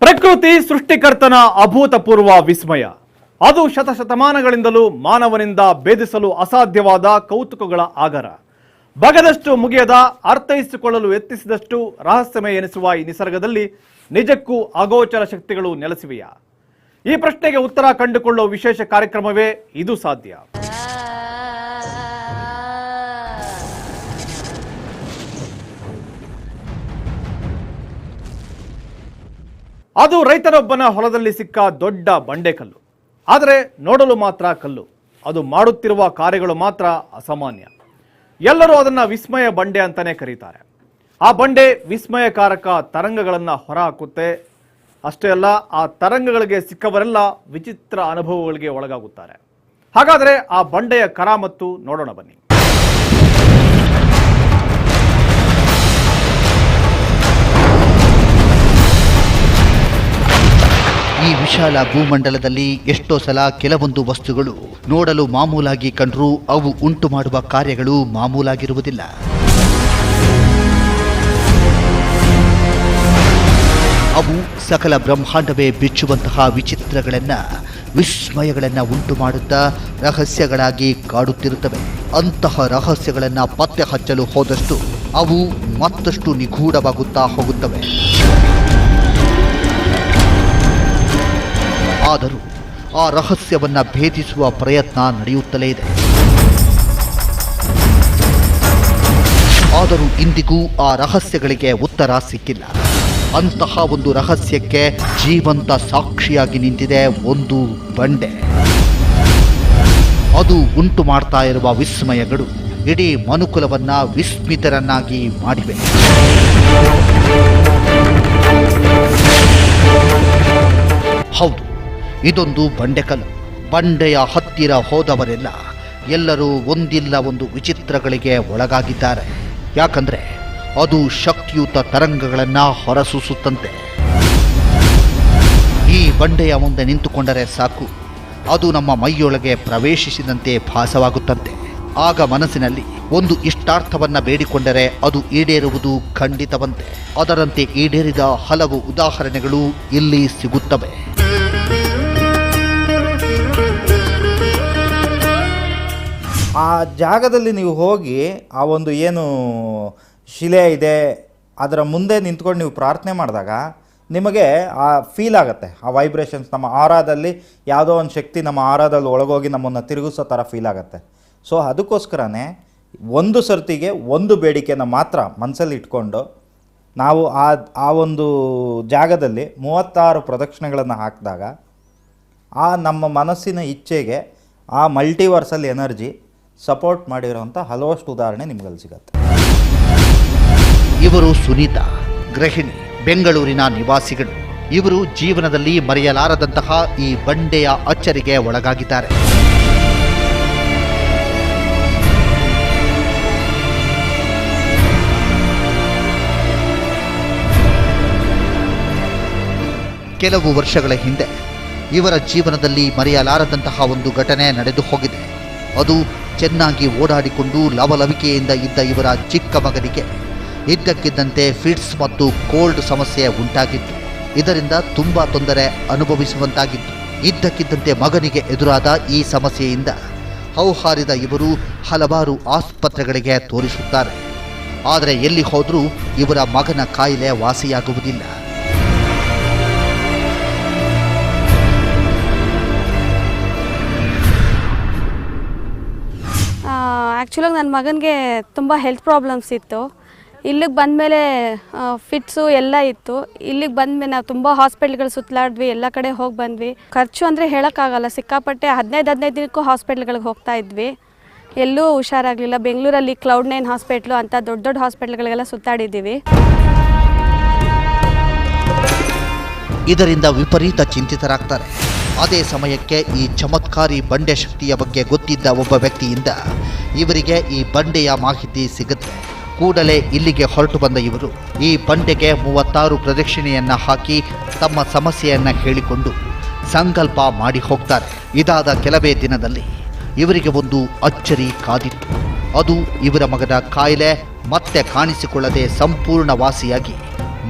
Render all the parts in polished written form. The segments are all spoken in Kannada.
ಪ್ರಕೃತಿ ಸೃಷ್ಟಿಕರ್ತನ ಅಭೂತಪೂರ್ವ ವಿಸ್ಮಯ. ಅದು ಶತಶತಮಾನಗಳಿಂದಲೂ ಮಾನವನಿಂದ ಭೇದಿಸಲು ಅಸಾಧ್ಯವಾದ ಕೌತುಕಗಳ ಆಗರ. ಬಗದಷ್ಟು ಮುಗಿಯದ, ಅರ್ಥೈಸಿಕೊಳ್ಳಲು ಯತ್ನಿಸಿದಷ್ಟು ರಹಸ್ಯಮಯ ಎನಿಸುವ ಈ ನಿಸರ್ಗದಲ್ಲಿ ನಿಜಕ್ಕೂ ಅಗೋಚರ ಶಕ್ತಿಗಳು ನೆಲೆಸಿವೆಯಾ? ಈ ಪ್ರಶ್ನೆಗೆ ಉತ್ತರ ಕಂಡುಕೊಳ್ಳುವ ವಿಶೇಷ ಕಾರ್ಯಕ್ರಮವೇ ಇದು ಸಾಧ್ಯ. ಅದು ರೈತನೊಬ್ಬನ ಹೊಲದಲ್ಲಿ ಸಿಕ್ಕ ದೊಡ್ಡ ಬಂಡೆಕಲ್ಲು. ಆದರೆ ನೋಡಲು ಮಾತ್ರ ಕಲ್ಲು, ಅದು ಮಾಡುತ್ತಿರುವ ಕಾರ್ಯಗಳು ಮಾತ್ರ ಅಸಾಮಾನ್ಯ. ಎಲ್ಲರೂ ಅದನ್ನು ವಿಸ್ಮಯ ಬಂಡೆ ಅಂತಾನೆ ಕರೀತಾರೆ. ಆ ಬಂಡೆ ವಿಸ್ಮಯಕಾರಕ ತರಂಗಗಳನ್ನು ಹೊರಹಾಕುತ್ತೆ. ಅಷ್ಟೇ ಅಲ್ಲ, ಆ ತರಂಗಗಳಿಗೆ ಸಿಕ್ಕವರೆಲ್ಲ ವಿಚಿತ್ರ ಅನುಭವಗಳಿಗೆ ಒಳಗಾಗುತ್ತಾರೆ. ಹಾಗಾದರೆ ಆ ಬಂಡೆಯ ಕರಾಮತ್ತು ನೋಡೋಣ ಬನ್ನಿ. ಈ ವಿಶಾಲ ಭೂಮಂಡಲದಲ್ಲಿ ಎಷ್ಟೋ ಸಲ ಕೆಲವೊಂದು ವಸ್ತುಗಳು ನೋಡಲು ಮಾಮೂಲಾಗಿ ಕಂಡರೂ ಅವು ಉಂಟು ಮಾಡುವ ಕಾರ್ಯಗಳು ಮಾಮೂಲಾಗಿರುವುದಿಲ್ಲ. ಅವು ಸಕಲ ಬ್ರಹ್ಮಾಂಡವೇ ಬಿಚ್ಚುವಂತಹ ವಿಚಿತ್ರಗಳನ್ನು, ವಿಸ್ಮಯಗಳನ್ನು ಉಂಟು ಮಾಡುತ್ತಾ ರಹಸ್ಯಗಳಾಗಿ ಕಾಡುತ್ತಿರುತ್ತವೆ. ಅಂತಹ ರಹಸ್ಯಗಳನ್ನು ಪತ್ತೆ ಹಚ್ಚಲು ಹೋದಷ್ಟು ಅವು ಮತ್ತಷ್ಟು ನಿಗೂಢವಾಗುತ್ತಾ ಹೋಗುತ್ತವೆ. ಆದರೂ ಆ ರಹಸ್ಯವನ್ನು ಭೇದಿಸುವ ಪ್ರಯತ್ನ ನಡೆಯುತ್ತಲೇ ಇದೆ. ಆದರೂ ಇಂದಿಗೂ ಆ ರಹಸ್ಯಗಳಿಗೆ ಉತ್ತರ ಸಿಕ್ಕಿಲ್ಲ. ಅಂತಹ ಒಂದು ರಹಸ್ಯಕ್ಕೆ ಜೀವಂತ ಸಾಕ್ಷಿಯಾಗಿ ನಿಂತಿದೆ ಒಂದು ಬಂಡೆ. ಅದು ಉಂಟು ಮಾಡ್ತಾ ಇರುವ ವಿಸ್ಮಯಗಳು ಇಡೀ ಮನುಕುಲವನ್ನ ವಿಸ್ಮಿತರನ್ನಾಗಿ ಮಾಡಿವೆ. ಹೌದು, ಇದೊಂದು ಬಂಡೆಕಲ್ಲು. ಬಂಡೆಯ ಹತ್ತಿರ ಹೋದವರೆಲ್ಲ ಎಲ್ಲರೂ ಒಂದಿಲ್ಲ ಒಂದು ವಿಚಿತ್ರಗಳಿಗೆ ಒಳಗಾಗಿದ್ದಾರೆ. ಯಾಕಂದ್ರೆ ಅದು ಶಕ್ತಿಯುತ ತರಂಗಗಳನ್ನು ಹೊರಸೂಸುತ್ತಂತೆ. ಈ ಬಂಡೆಯ ಮುಂದೆ ನಿಂತುಕೊಂಡರೆ ಸಾಕು, ಅದು ನಮ್ಮ ಮೈಯೊಳಗೆ ಪ್ರವೇಶಿಸಿದಂತೆ ಭಾಸವಾಗುತ್ತಂತೆ. ಆಗ ಮನಸ್ಸಿನಲ್ಲಿ ಒಂದು ಇಷ್ಟಾರ್ಥವನ್ನ ಬೇಡಿಕೊಂಡರೆ ಅದು ಈಡೇರುವುದು ಖಂಡಿತವಂತೆ. ಅದರಂತೆ ಈಡೇರಿದ ಹಲವು ಉದಾಹರಣೆಗಳು ಇಲ್ಲಿ ಸಿಗುತ್ತವೆ. ಆ ಜಾಗದಲ್ಲಿ ನೀವು ಹೋಗಿ ಆ ಒಂದು ಏನು ಶಿಲೆ ಇದೆ ಅದರ ಮುಂದೆ ನಿಂತ್ಕೊಂಡು ನೀವು ಪ್ರಾರ್ಥನೆ ಮಾಡಿದಾಗ ನಿಮಗೆ ಆ ಫೀಲ್ ಆಗುತ್ತೆ. ಆ ವೈಬ್ರೇಷನ್ಸ್ ನಮ್ಮ ಆರಾದಲ್ಲಿ ಯಾವುದೋ ಒಂದು ಶಕ್ತಿ ನಮ್ಮ ಆರಾದಲ್ಲಿ ಒಳಗೋಗಿ ನಮ್ಮನ್ನು ತಿರುಗಿಸೋ ಥರ ಫೀಲ್ ಆಗುತ್ತೆ. ಸೊ ಅದಕ್ಕೋಸ್ಕರನೇ ಒಂದು ಸರ್ತಿಗೆ ಒಂದು ಬೇಡಿಕೆನ ಮಾತ್ರ ಮನಸ್ಸಲ್ಲಿ ಇಟ್ಕೊಂಡು ನಾವು ಆ ಒಂದು ಜಾಗದಲ್ಲಿ 36 ಪ್ರದಕ್ಷಿಣೆಗಳನ್ನು ಹಾಕಿದಾಗ ಆ ನಮ್ಮ ಮನಸ್ಸಿನ ಇಚ್ಛೆಗೆ ಆ ಮಲ್ಟಿವರ್ಸಲ್ ಎನರ್ಜಿ ಸಪೋರ್ಟ್ ಮಾಡಿರೋಂಥ ಹಲವಷ್ಟು ಉದಾಹರಣೆ ನಿಮ್ಗಲ್ಲಿ ಸಿಗುತ್ತೆ. ಇವರು ಸುನೀತಾ, ಗೃಹಿಣಿ, ಬೆಂಗಳೂರಿನ ನಿವಾಸಿಗಳು. ಇವರು ಜೀವನದಲ್ಲಿ ಮರೆಯಲಾರದಂತಹ ಈ ಬಂಡೆಯ ಅಚ್ಚರಿಗೆ ಒಳಗಾಗಿದ್ದಾರೆ. ಕೆಲವು ವರ್ಷಗಳ ಹಿಂದೆ ಇವರ ಜೀವನದಲ್ಲಿ ಮರೆಯಲಾರದಂತಹ ಒಂದು ಘಟನೆ ನಡೆದು ಹೋಗಿದೆ. ಅದು ಚೆನ್ನಾಗಿ ಓಡಾಡಿಕೊಂಡು ಲವಲವಿಕೆಯಿಂದ ಇದ್ದ ಇವರ ಚಿಕ್ಕ ಮಗನಿಗೆ ಇದ್ದಕ್ಕಿದ್ದಂತೆ ಫಿಟ್ಸ್ ಮತ್ತು ಕೋಲ್ಡ್ ಸಮಸ್ಯೆ ಉಂಟಾಗಿತ್ತು. ಇದರಿಂದ ತುಂಬ ತೊಂದರೆ ಅನುಭವಿಸುವಂತಾಗಿತ್ತು. ಇದ್ದಕ್ಕಿದ್ದಂತೆ ಮಗನಿಗೆ ಎದುರಾದ ಈ ಸಮಸ್ಯೆಯಿಂದ ಹೌಹಾರಿದ ಇವರು ಹಲವಾರು ಆಸ್ಪತ್ರೆಗಳಿಗೆ ತೋರಿಸುತ್ತಾರೆ. ಆದರೆ ಎಲ್ಲಿ ಹೋದರೂ ಇವರ ಮಗನ ಕಾಯಿಲೆ ವಾಸಿಯಾಗುವುದಿಲ್ಲ. ಆ್ಯಕ್ಚುಲಾಗಿ ನನ್ನ ಮಗನಿಗೆ ತುಂಬ ಹೆಲ್ತ್ ಪ್ರಾಬ್ಲಮ್ಸ್ ಇತ್ತು. ಇಲ್ಲಿಗೆ ಬಂದಮೇಲೆ ಫಿಟ್ಸು ಎಲ್ಲ ಇತ್ತು. ಇಲ್ಲಿಗೆ ಬಂದಮೇಲೆ ನಾವು ತುಂಬ ಹಾಸ್ಪಿಟ್ಲ್ಗಳು ಸುತ್ತಲಾಡಿದ್ವಿ, ಎಲ್ಲ ಕಡೆ ಹೋಗಿ ಬಂದ್ವಿ. ಖರ್ಚು ಅಂದರೆ ಹೇಳೋಕ್ಕಾಗಲ್ಲ, ಸಿಕ್ಕಾಪಟ್ಟೆ 15 ದಿನಕ್ಕೂ ಹಾಸ್ಪಿಟ್ಲ್ಗಳಿಗೆ ಹೋಗ್ತಾ ಇದ್ವಿ. ಎಲ್ಲೂ ಹುಷಾರಾಗಲಿಲ್ಲ. ಬೆಂಗಳೂರಲ್ಲಿ Cloud9 ಹಾಸ್ಪಿಟ್ಲು ಅಂತ ದೊಡ್ಡ ದೊಡ್ಡ ಹಾಸ್ಪಿಟ್ಲ್ಗಳಿಗೆಲ್ಲ ಸುತ್ತಾಡಿದ್ದೀವಿ. ಇದರಿಂದ ವಿಪರೀತ ಚಿಂತಿತರಾಗ್ತಾರೆ. ಅದೇ ಸಮಯಕ್ಕೆ ಈ ಚಮತ್ಕಾರಿ ಬಂಡೆ ಶಕ್ತಿಯ ಬಗ್ಗೆ ಗೊತ್ತಿದ್ದ ಒಬ್ಬ ವ್ಯಕ್ತಿಯಿಂದ ಇವರಿಗೆ ಈ ಬಂಡೆಯ ಮಾಹಿತಿ ಸಿಗುತ್ತೆ. ಕೂಡಲೇ ಇಲ್ಲಿಗೆ ಹೊರಟು ಬಂದ ಇವರು ಈ ಬಂಡೆಗೆ 36 ಪ್ರದಕ್ಷಿಣೆಯನ್ನ ಹಾಕಿ ತಮ್ಮ ಸಮಸ್ಯೆಯನ್ನ ಹೇಳಿಕೊಂಡು ಸಂಕಲ್ಪ ಮಾಡಿ ಹೋಗ್ತಾರೆ. ಇದಾದ ಕೆಲವೇ ದಿನದಲ್ಲಿ ಇವರಿಗೆ ಒಂದು ಅಚ್ಚರಿ ಕಾದಿತ್ತು. ಅದು ಇವರ ಮಗನ ಕಾಯಿಲೆ ಮತ್ತೆ ಕಾಣಿಸಿಕೊಳ್ಳದೆ ಸಂಪೂರ್ಣ ವಾಸಿಯಾಗಿ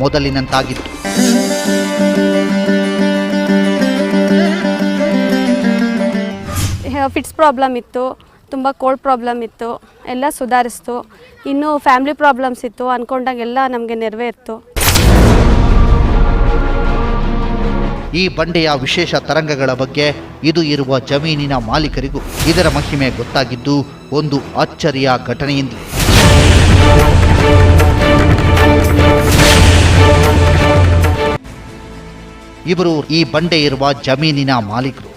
ಮೊದಲಿನಂತಾಗಿತ್ತು. ಫಿಟ್ಸ್ ಪ್ರಾಬ್ಲಮ್ ಇತ್ತು, ತುಂಬ ಕೋಲ್ಡ್ ಪ್ರಾಬ್ಲಮ್ ಇತ್ತು, ಎಲ್ಲ ಸುಧಾರಿಸ್ತು. ಇನ್ನೂ ಫ್ಯಾಮಿಲಿ ಪ್ರಾಬ್ಲಮ್ಸ್ ಇತ್ತು, ಅಂದ್ಕೊಂಡಾಗೆಲ್ಲ ನಮಗೆ ನೆರವೇರ್ತು. ಈ ಬಂಡೆಯ ವಿಶೇಷ ತರಂಗಗಳ ಬಗ್ಗೆ ಇದು ಇರುವ ಜಮೀನಿನ ಮಾಲೀಕರಿಗೂ ಇದರ ಮಹಿಮೆ ಗೊತ್ತಾಗಿದ್ದು ಒಂದು ಅಚ್ಚರಿಯ ಘಟನೆಯಿಂದಲೇ. ಇವರು ಈ ಬಂಡೆ ಇರುವ ಜಮೀನಿನ ಮಾಲೀಕರು.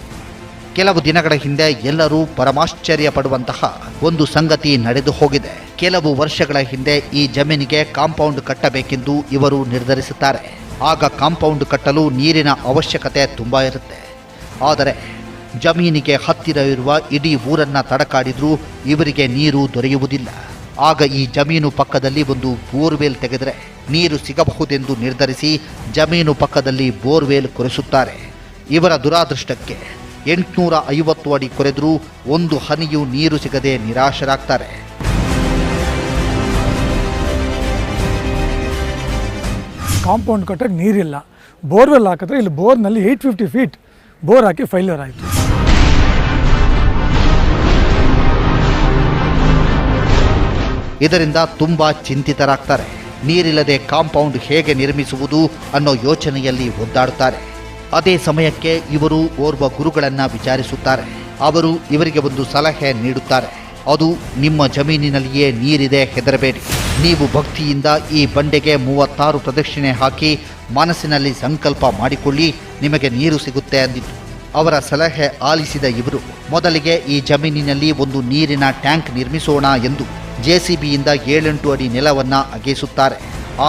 ಕೆಲವು ದಿನಗಳ ಹಿಂದೆ ಎಲ್ಲರೂ ಪರಮಾಶ್ಚರ್ಯ ಪಡುವಂತಹ ಒಂದು ಸಂಗತಿ ನಡೆದು ಹೋಗಿದೆ. ಕೆಲವು ವರ್ಷಗಳ ಹಿಂದೆ ಈ ಜಮೀನಿಗೆ ಕಾಂಪೌಂಡ್ ಕಟ್ಟಬೇಕೆಂದು ಇವರು ನಿರ್ಧರಿಸುತ್ತಾರೆ. ಆಗ ಕಾಂಪೌಂಡ್ ಕಟ್ಟಲು ನೀರಿನ ಅವಶ್ಯಕತೆ ತುಂಬ ಇರುತ್ತೆ. ಆದರೆ ಜಮೀನಿಗೆ ಹತ್ತಿರ ಇರುವ ಇಡೀ ಊರನ್ನು ತಡಕಾಡಿದ್ರೂ ಇವರಿಗೆ ನೀರು ದೊರೆಯುವುದಿಲ್ಲ. ಆಗ ಈ ಜಮೀನು ಪಕ್ಕದಲ್ಲಿ ಒಂದು ಬೋರ್ವೆಲ್ ತೆಗೆದರೆ ನೀರು ಸಿಗಬಹುದೆಂದು ನಿರ್ಧರಿಸಿ ಜಮೀನು ಪಕ್ಕದಲ್ಲಿ ಬೋರ್ವೆಲ್ ಕೊರೆಸುತ್ತಾರೆ. ಇವರ ದುರಾದೃಷ್ಟಕ್ಕೆ 850 ಅಡಿ ಕೊರೆದರೂ ಒಂದು ಹನಿಯೂ ನೀರು ಸಿಗದೆ ನಿರಾಶರಾಗ್ತಾರೆ. ಕಾಂಪೌಂಡ್ ಕಟ್ಟಕ್ಕೆ ನೀರಿಲ್ಲ, ಬೋರ್ವೆಲ್ ಹಾಕಿದ್ರೆ ಇಲ್ಲಿ ಬೋರ್ನಲ್ಲಿ 850 ಫೀಟ್ ಬೋರ್ ಹಾಕಿ ಫೈಲ್ಯೂರ್ ಆಯಿತು. ಇದರಿಂದ ತುಂಬ ಚಿಂತಿತರಾಗ್ತಾರೆ. ನೀರಿಲ್ಲದೆ ಕಾಂಪೌಂಡ್ ಹೇಗೆ ನಿರ್ಮಿಸುವುದು ಅನ್ನೋ ಯೋಚನೆಯಲ್ಲಿ ಒದ್ದಾಡುತ್ತಾರೆ. ಅದೇ ಸಮಯಕ್ಕೆ ಇವರು ಓರ್ವ ಗುರುಗಳನ್ನು ವಿಚಾರಿಸುತ್ತಾರೆ. ಅವರು ಇವರಿಗೆ ಒಂದು ಸಲಹೆ ನೀಡುತ್ತಾರೆ. ಅದು ನಿಮ್ಮ ಜಮೀನಿನಲ್ಲಿಯೇ ನೀರಿದೆ, ಹೆದರಬೇಡಿ. ನೀವು ಭಕ್ತಿಯಿಂದ ಈ ಬಂಡೆಗೆ 36 ಪ್ರದಕ್ಷಿಣೆ ಹಾಕಿ ಮನಸ್ಸಿನಲ್ಲಿ ಸಂಕಲ್ಪ ಮಾಡಿಕೊಳ್ಳಿ, ನಿಮಗೆ ನೀರು ಸಿಗುತ್ತೆ ಅಂದಿದ್ದು. ಅವರ ಸಲಹೆ ಆಲಿಸಿದ ಇವರು ಮೊದಲಿಗೆ ಈ ಜಮೀನಿನಲ್ಲಿ ಒಂದು ನೀರಿನ ಟ್ಯಾಂಕ್ ನಿರ್ಮಿಸೋಣ ಎಂದು JCBಯಿಂದ 7-8 ಅಡಿ ನೆಲವನ್ನು ಅಗೆಸುತ್ತಾರೆ.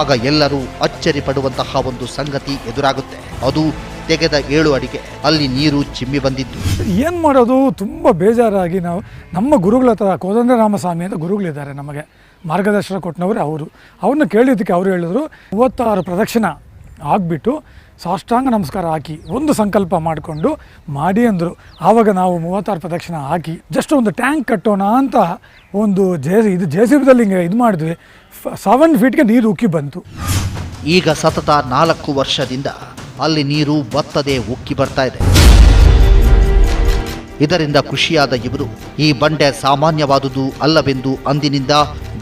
ಆಗ ಎಲ್ಲರೂ ಅಚ್ಚರಿ ಪಡುವಂತಹ ಒಂದು ಸಂಗತಿ ಎದುರಾಗುತ್ತೆ. ಅದು ತೆಗೆದ 7 ಅಡಿಗೆ ಅಲ್ಲಿ ನೀರು ಚಿಮ್ಮಿ ಬಂದಿತ್ತು. ಏನು ಮಾಡೋದು, ತುಂಬ ಬೇಜಾರಾಗಿ ನಾವು ನಮ್ಮ ಗುರುಗಳ ಹತ್ರ ಕೋದಂಡರಾಮಸ್ವಾಮಿ ಅಂತ ಗುರುಗಳಿದ್ದಾರೆ, ನಮಗೆ ಮಾರ್ಗದರ್ಶನ ಕೊಟ್ಟನವ್ರೆ ಅವರು. ಅವ್ರನ್ನ ಕೇಳಿದ್ದಕ್ಕೆ ಅವರು ಹೇಳಿದ್ರು 36 ಪ್ರದಕ್ಷಿಣ ಆಗಿಬಿಟ್ಟು ಸಾಷ್ಟಾಂಗ ನಮಸ್ಕಾರ ಹಾಕಿ ಒಂದು ಸಂಕಲ್ಪ ಮಾಡಿಕೊಂಡು ಮಾಡಿ ಅಂದರು. ಆವಾಗ ನಾವು 36 ಪ್ರದಕ್ಷಿಣ ಹಾಕಿ ಜಸ್ಟ್ ಒಂದು ಟ್ಯಾಂಕ್ ಕಟ್ಟೋಣ ಅಂತ ಒಂದು JCBದಲ್ಲಿ ಹಿಂಗೆ ಇದು ಮಾಡಿದ್ವಿ. 7 ಫೀಟ್ಗೆ ನೀರು ಉಕ್ಕಿ ಬಂತು. ಈಗ ಸತತ 4 ವರ್ಷದಿಂದ ಅಲ್ಲಿ ನೀರು ಬತ್ತದೆ ಉಕ್ಕಿ ಬರ್ತಾ ಇದೆ. ಇದರಿಂದ ಖುಷಿಯಾದ ಇವರು ಈ ಬಂಡೆ ಸಾಮಾನ್ಯವಾದುದು ಅಲ್ಲವೆಂದು ಅಂದಿನಿಂದ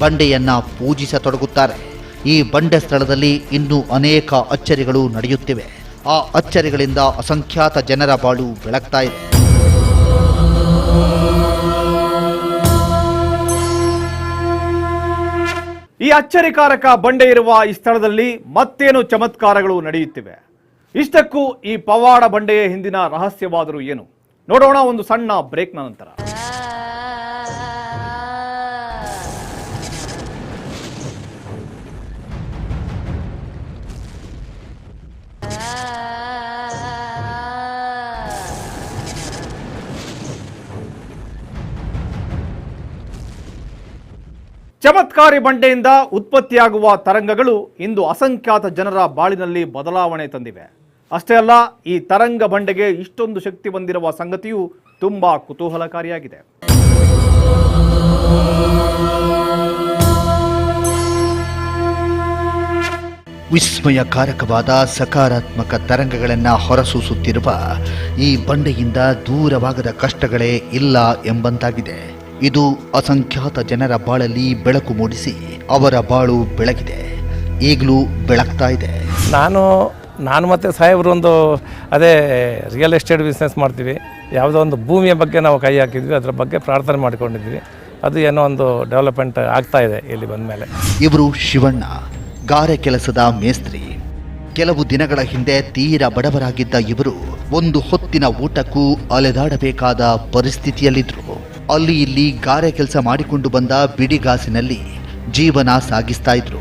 ಬಂಡೆಯನ್ನ ಪೂಜಿಸತೊಡಗುತ್ತಾರೆ. ಈ ಬಂಡೆ ಸ್ಥಳದಲ್ಲಿ ಇನ್ನೂ ಅನೇಕ ಅಚ್ಚರಿಗಳು ನಡೆಯುತ್ತಿವೆ. ಆ ಅಚ್ಚರಿಗಳಿಂದ ಅಸಂಖ್ಯಾತ ಜನರ ಬಾಳು ಬೆಳಗ್ತಾ ಇದೆ. ಈ ಅಚ್ಚರಿಕಾರಕ ಬಂಡೆ ಇರುವ ಈ ಸ್ಥಳದಲ್ಲಿ ಮತ್ತೇನು ಚಮತ್ಕಾರಗಳು ನಡೆಯುತ್ತಿವೆ? ಇಷ್ಟಕ್ಕೂ ಈ ಪವಾಡ ಬಂಡೆಯ ಹಿಂದಿನ ರಹಸ್ಯವಾದರೂ ಏನು? ನೋಡೋಣ ಒಂದು ಸಣ್ಣ ಬ್ರೇಕ್ನ ನಂತರ. ಚಮತ್ಕಾರಿ ಬಂಡೆಯಿಂದ ಉತ್ಪತ್ತಿಯಾಗುವ ತರಂಗಗಳು ಇಂದು ಅಸಂಖ್ಯಾತ ಜನರ ಬಾಳಿನಲ್ಲಿ ಬದಲಾವಣೆ ತಂದಿವೆ. ಅಷ್ಟೇ ಅಲ್ಲ, ಈ ತರಂಗ ಬಂಡೆಗೆ ಇಷ್ಟೊಂದು ಶಕ್ತಿ ಬಂದಿರುವ ಸಂಗತಿಯು ತುಂಬಾ ಕುತೂಹಲಕಾರಿಯಾಗಿದೆ. ವಿಸ್ಮಯಕಾರಕವಾದ ಸಕಾರಾತ್ಮಕ ತರಂಗಗಳನ್ನು ಹೊರಸೂಸುತ್ತಿರುವ ಈ ಬಂಡೆಯಿಂದ ದೂರವಾಗದ ಕಷ್ಟಗಳೇ ಇಲ್ಲ ಎಂಬಂತಾಗಿದೆ. ಇದು ಅಸಂಖ್ಯಾತ ಜನರ ಬಾಳಲ್ಲಿ ಬೆಳಕು ಮೂಡಿಸಿ ಅವರ ಬಾಳು ಬೆಳಗಿದೆ, ಈಗಲೂ ಬೆಳಗ್ತಾ ಇದೆ. ನಾನು ಮತ್ತು ಸಾಹೇಬರು ಒಂದು ಅದೇ ರಿಯಲ್ ಎಸ್ಟೇಟ್ ಬಿಸ್ನೆಸ್ ಮಾಡ್ತೀವಿ. ಯಾವುದೋ ಒಂದು ಭೂಮಿಯ ಬಗ್ಗೆ ನಾವು ಕೈ ಹಾಕಿದ್ವಿ, ಅದರ ಬಗ್ಗೆ ಪ್ರಾರ್ಥನೆ ಮಾಡಿಕೊಂಡಿದ್ವಿ. ಅದು ಏನೋ ಒಂದು ಡೆವಲಪ್ಮೆಂಟ್ ಆಗ್ತಾ ಇದೆ ಇಲ್ಲಿ ಬಂದ ಮೇಲೆ. ಇವರು ಶಿವಣ್ಣ, ಗಾರೆ ಕೆಲಸದ ಮೇಸ್ತ್ರಿ. ಕೆಲವು ದಿನಗಳ ಹಿಂದೆ ತೀರಾ ಬಡವರಾಗಿದ್ದ ಇವರು ಒಂದು ಹೊತ್ತಿನ ಊಟಕ್ಕೂ ಅಲೆದಾಡಬೇಕಾದ ಪರಿಸ್ಥಿತಿಯಲ್ಲಿದ್ದರು. ಅಲ್ಲಿ ಇಲ್ಲಿ ಗಾರೆ ಕೆಲಸ ಮಾಡಿಕೊಂಡು ಬಂದ ಬಿಡಿಗಾಸಿನಲ್ಲಿ ಜೀವನ ಸಾಗಿಸ್ತಾ ಇದ್ರು.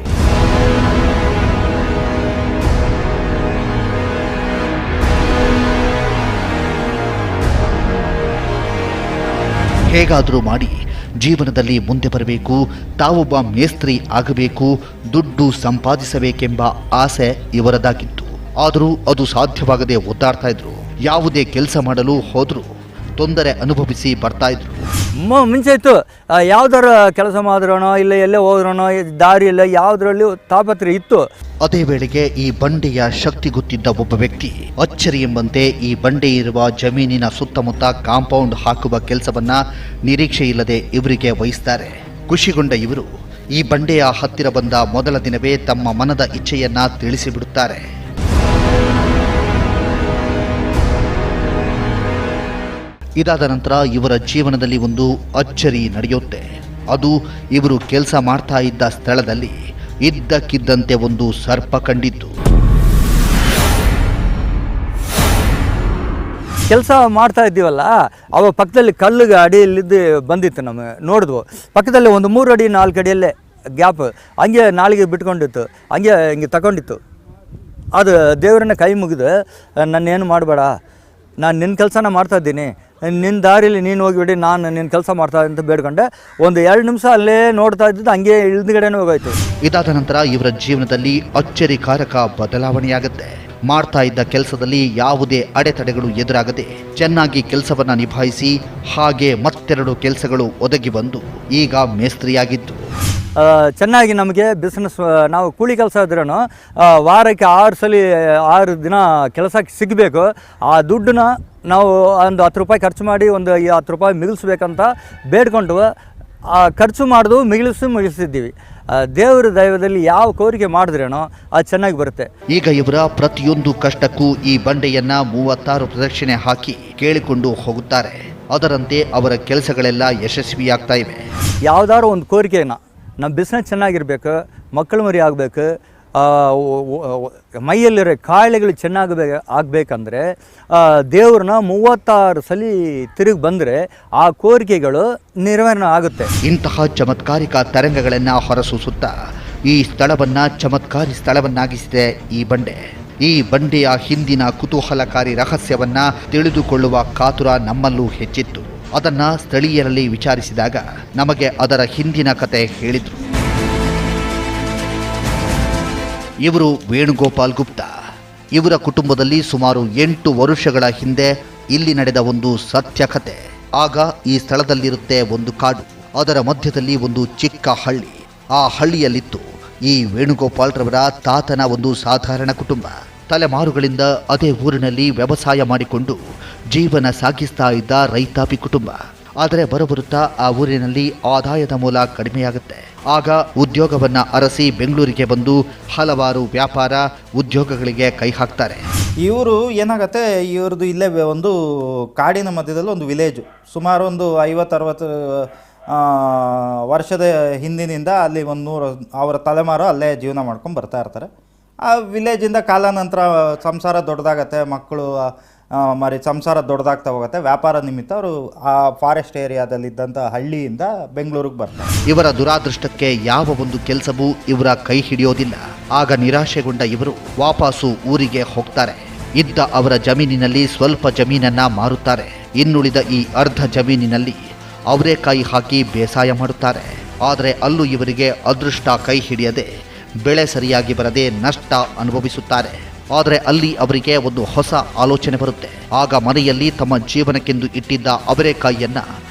ಹೇಗಾದರೂ ಮಾಡಿ ಜೀವನದಲ್ಲಿ ಮುಂದೆ ಬರಬೇಕು, ತಾವೊಬ್ಬ ಮೇಸ್ತ್ರಿ ಆಗಬೇಕು, ದುಡ್ಡು ಸಂಪಾದಿಸಬೇಕೆಂಬ ಆಸೆ ಇವರದಾಗಿತ್ತು. ಆದರೂ ಅದು ಸಾಧ್ಯವಾಗದೆ ಒದ್ದಾಡ್ತಾ ಇದ್ರು. ಯಾವುದೇ ಕೆಲಸ ಮಾಡಲು ಹೋದರೂ ತೊಂದರೆ ಅನುಭವಿಸಿ ಬರ್ತಾ ಇದ್ರು. ಮುಂಚೆ ಇತ್ತು ಯಾವ್ದಾರ ಕೆಲಸ ಮಾಡಿದ್ರೋನೋ ಇಲ್ಲ ಎಲ್ಲೇ ಹೋದ್ರೋನೋ ದಾರಿ ಇಲ್ಲ ಯಾವುದರಲ್ಲೂ ತಾಪತ್ರೆ ಇತ್ತು. ಅದೇ ವೇಳೆಗೆ ಈ ಬಂಡೆಯ ಶಕ್ತಿ ಗೊತ್ತಿದ್ದ ಒಬ್ಬ ವ್ಯಕ್ತಿ ಅಚ್ಚರಿ ಎಂಬಂತೆ ಈ ಬಂಡೆ ಇರುವ ಜಮೀನಿನ ಸುತ್ತಮುತ್ತ ಕಾಂಪೌಂಡ್ ಹಾಕುವ ಕೆಲಸವನ್ನ ನಿರೀಕ್ಷೆ ಇಲ್ಲದೆ ಇವರಿಗೆ ವಹಿಸ್ತಾರೆ. ಖುಷಿಗೊಂಡ ಇವರು ಈ ಬಂಡೆಯ ಹತ್ತಿರ ಬಂದ ಮೊದಲ ದಿನವೇ ತಮ್ಮ ಮನದ ಇಚ್ಛೆಯನ್ನ ತಿಳಿಸಿಬಿಡುತ್ತಾರೆ. ಇದಾದ ನಂತರ ಇವರ ಜೀವನದಲ್ಲಿ ಒಂದು ಅಚ್ಚರಿ ನಡೆಯುತ್ತೆ. ಅದು ಇವರು ಕೆಲಸ ಮಾಡ್ತಾ ಇದ್ದ ಸ್ಥಳದಲ್ಲಿ ಇದ್ದಕ್ಕಿದ್ದಂತೆ ಒಂದು ಸರ್ಪ ಕಂಡಿತ್ತು. ಕೆಲಸ ಮಾಡ್ತಾ ಇದ್ದೀವಲ್ಲ, ಅವ ಪಕ್ಕದಲ್ಲಿ ಕಲ್ಲಿಗೆ ಅಡಿಯಲ್ಲಿದ್ದು ಬಂದಿತ್ತು. ನಮಗೆ ನೋಡಿದ್ವು, ಪಕ್ಕದಲ್ಲಿ ಒಂದು 3 ಅಡಿ 4 ಅಡಿಯಲ್ಲೇ ಗ್ಯಾಪ್, ಹಂಗೆ ನಾಲಿಗೆ ಬಿಟ್ಕೊಂಡಿತ್ತು, ಹಿಂಗೆ ತಗೊಂಡಿತ್ತು. ಅದು ದೇವರನ್ನ ಕೈ ಮುಗಿದು, ನನ್ನೇನು ಮಾಡಬೇಡ, ನಾನು ನಿನ್ನ ಕೆಲಸನ ಮಾಡ್ತಾಯಿದ್ದೀನಿ, ನಿನ್ನ ದಾರಿಲಿ ನೀನು ಹೋಗಿಬಿಡಿ, ನಾನು ನಿನ್ನ ಕೆಲಸ ಮಾಡ್ತಾ ಅಂತ ಬೇಡ್ಕೊಂಡೆ. ಒಂದು 2 ನಿಮಿಷ ಅಲ್ಲೇ ನೋಡ್ತಾ ಇದ್ದಿದ್ದು ಹಂಗೆ ಇಳಿದುಗಡೆನೇ ಹೋಗಾಯ್ತು. ಇದಾದ ನಂತರ ಇವರ ಜೀವನದಲ್ಲಿ ಅಚ್ಚರಿಕಾರಕ ಬದಲಾವಣೆಯಾಗುತ್ತೆ. ಮಾಡ್ತಾ ಇದ್ದ ಕೆಲಸದಲ್ಲಿ ಯಾವುದೇ ಅಡೆತಡೆಗಳು ಎದುರಾಗದೆ ಚೆನ್ನಾಗಿ ಕೆಲಸವನ್ನ ನಿಭಾಯಿಸಿ ಹಾಗೆ ಮತ್ತೆರಡು ಕೆಲಸಗಳು ಒದಗಿ ಬಂದು ಈಗ ಮೇಸ್ತ್ರಿಯಾಗಿದ್ದು. ಚೆನ್ನಾಗಿ ನಮಗೆ ಬಿಸ್ನೆಸ್, ನಾವು ಕೂಲಿ ಕೆಲಸ ಇದ್ರೂ ವಾರಕ್ಕೆ 6 ದಿನ ಕೆಲಸಕ್ಕೆ ಸಿಗಬೇಕು. ಆ ದುಡ್ಡನ್ನ ನಾವು ಒಂದು 10 ರೂಪಾಯಿ ಖರ್ಚು ಮಾಡಿ ಒಂದು 10 ರೂಪಾಯಿ ಮಿಗಿಲಿಸ್ಬೇಕಂತ ಬೇಡ್ಕೊಂಡು ಖರ್ಚು ಮಾಡೋದು ಮುಗಿಸಿದ್ದೀವಿ. ದೇವರ ದೈವದಲ್ಲಿ ಯಾವ ಕೋರಿಕೆ ಮಾಡಿದ್ರೇನೋ ಅದು ಚೆನ್ನಾಗಿ ಬರುತ್ತೆ. ಈಗ ಇವರ ಪ್ರತಿಯೊಂದು ಕಷ್ಟಕ್ಕೂ ಈ ಬಂಡೆಯನ್ನ 36 ಪ್ರದಕ್ಷಿಣೆ ಹಾಕಿ ಕೇಳಿಕೊಂಡು ಹೋಗುತ್ತಾರೆ. ಅದರಂತೆ ಅವರ ಕೆಲಸಗಳೆಲ್ಲ ಯಶಸ್ವಿಯಾಗ್ತಾ ಇವೆ. ಯಾವುದಾದ್ರು ಒಂದು ಕೋರಿಕೆನ, ನಮ್ಮ ಬಿಸ್ನೆಸ್ ಚೆನ್ನಾಗಿರ್ಬೇಕು, ಮಕ್ಕಳು ಮರಿ ಆಗಬೇಕು, ಮೈಯಲ್ಲಿರೋ ಕಾಯಿಲೆಗಳು ಆಗಬೇಕಂದ್ರೆ ದೇವ್ರನ್ನ 36 ಸಲ ತಿರುಗಿ ಬಂದರೆ ಆ ಕೋರಿಕೆಗಳು ನೆರವೇರಣೆ ಆಗುತ್ತೆ. ಇಂತಹ ಚಮತ್ಕಾರಿಕ ತರಂಗಗಳನ್ನು ಹೊರಸೂಸುತ್ತಾ ಈ ಸ್ಥಳವನ್ನ ಚಮತ್ಕಾರಿ ಸ್ಥಳವನ್ನಾಗಿಸಿದೆ ಈ ಬಂಡೆ. ಈ ಬಂಡೆಯ ಹಿಂದಿನ ಕುತೂಹಲಕಾರಿ ರಹಸ್ಯವನ್ನ ತಿಳಿದುಕೊಳ್ಳುವ ಕಾತುರ ನಮ್ಮಲ್ಲೂ ಹೆಚ್ಚಿತ್ತು. ಅದನ್ನ ಸ್ಥಳೀಯರಲ್ಲಿ ವಿಚಾರಿಸಿದಾಗ ನಮಗೆ ಅದರ ಹಿಂದಿನ ಕತೆ ಹೇಳಿದರು. ಇವರು ವೇಣುಗೋಪಾಲ್ ಗುಪ್ತಾ. ಇವರ ಕುಟುಂಬದಲ್ಲಿ ಸುಮಾರು 8 ವರ್ಷಗಳ ಹಿಂದೆ ಇಲ್ಲಿ ನಡೆದ ಒಂದು ಸತ್ಯ ಕತೆ. ಆಗ ಈ ಸ್ಥಳದಲ್ಲಿರುತ್ತೆ ಒಂದು ಕಾಡು, ಅದರ ಮಧ್ಯದಲ್ಲಿ ಒಂದು ಚಿಕ್ಕ ಹಳ್ಳಿ. ಆ ಹಳ್ಳಿಯಲ್ಲಿತ್ತು ಈ ವೇಣುಗೋಪಾಲ್ ರವರ ತಾತನ ಒಂದು ಸಾಧಾರಣ ಕುಟುಂಬ. ತಲೆಮಾರುಗಳಿಂದ ಅದೇ ಊರಿನಲ್ಲಿ ವ್ಯವಸಾಯ ಮಾಡಿಕೊಂಡು ಜೀವನ ಸಾಗಿಸ್ತಾ ಇದ್ದ ರೈತಾಪಿ ಕುಟುಂಬ. ಆದರೆ ಬರುತ್ತಾ ಆ ಊರಿನಲ್ಲಿ ಆದಾಯದ ಮೂಲ ಕಡಿಮೆಯಾಗುತ್ತೆ. ಆಗ ಉದ್ಯೋಗವನ್ನ ಅರಸಿ ಬೆಂಗಳೂರಿಗೆ ಬಂದು ಹಲವಾರು ವ್ಯಾಪಾರ ಉದ್ಯೋಗಗಳಿಗೆ ಕೈ ಹಾಕ್ತಾರೆ. ಇವರು ಏನಾಗುತ್ತೆ, ಇವ್ರದ್ದು ಇಲ್ಲೇ ಒಂದು ಕಾಡಿನ ಮಧ್ಯದಲ್ಲಿ ಒಂದು ವಿಲೇಜು, ಸುಮಾರು ಒಂದು 50-60 ವರ್ಷದ ಹಿಂದಿನಿಂದ ಅಲ್ಲಿ ಒಂದು 100 ಅವರ ತಲೆಮಾರು ಅಲ್ಲೇ ಜೀವನ ಮಾಡ್ಕೊಂಡು ಬರ್ತಾ ಇರ್ತಾರೆ. ಆ ವಿಲೇಜಿಂದ ಕಾಲಾನಂತರ ಸಂಸಾರ ದೊಡ್ಡದಾಗತ್ತೆ, ಮಕ್ಕಳು ಮರಿ ಸಂಸಾರ ದೊಡ್ಡದಾಗ್ತಾ ಹೋಗುತ್ತೆ. ವ್ಯಾಪಾರ ನಿಮಿತ್ತ ಅವರು ಆ ಫಾರೆಸ್ಟ್ ಏರಿಯಾದಲ್ಲಿದ್ದಂಥ ಹಳ್ಳಿಯಿಂದ ಬೆಂಗಳೂರಿಗೆ ಬರ್ತಾರೆ. ಇವರ ದುರಾದೃಷ್ಟಕ್ಕೆ ಯಾವ ಒಂದು ಕೆಲಸವೂ ಇವರ ಕೈ ಹಿಡಿಯೋದಿಲ್ಲ. ಆಗ ನಿರಾಶೆಗೊಂಡ ಇವರು ವಾಪಸ್ಸು ಊರಿಗೆ ಹೋಗ್ತಾರೆ. ಇದ್ದ ಅವರ ಜಮೀನಿನಲ್ಲಿ ಸ್ವಲ್ಪ ಜಮೀನನ್ನ ಮಾರುತ್ತಾರೆ. ಇನ್ನುಳಿದ ಈ ಅರ್ಧ ಜಮೀನಿನಲ್ಲಿ ಅವರೇಕಾಯಿ ಹಾಕಿ ಬೇಸಾಯ ಮಾಡುತ್ತಾರೆ. ಆದರೆ ಅಲ್ಲೂ ಇವರಿಗೆ ಅದೃಷ್ಟ ಕೈ ಹಿಡಿಯದೆ ಬೆಳೆ ಸರಿಯಾಗಿ ಬರದೆ ನಷ್ಟ ಅನುಭವಿಸುತ್ತಾರೆ. ಆದರೆ ಅಲ್ಲಿ ಅವರಿಗೆ ಒಂದು ಹೊಸ ಆಲೋಚನೆ ಬರುತ್ತೆ. ಆಗ ಮನೆಯಲ್ಲಿ ತಮ್ಮ ಜೀವನಕ್ಕೆಂದು ಇಟ್ಟಿದ್ದ ಅವರೇಕಾಯಿಯನ್ನ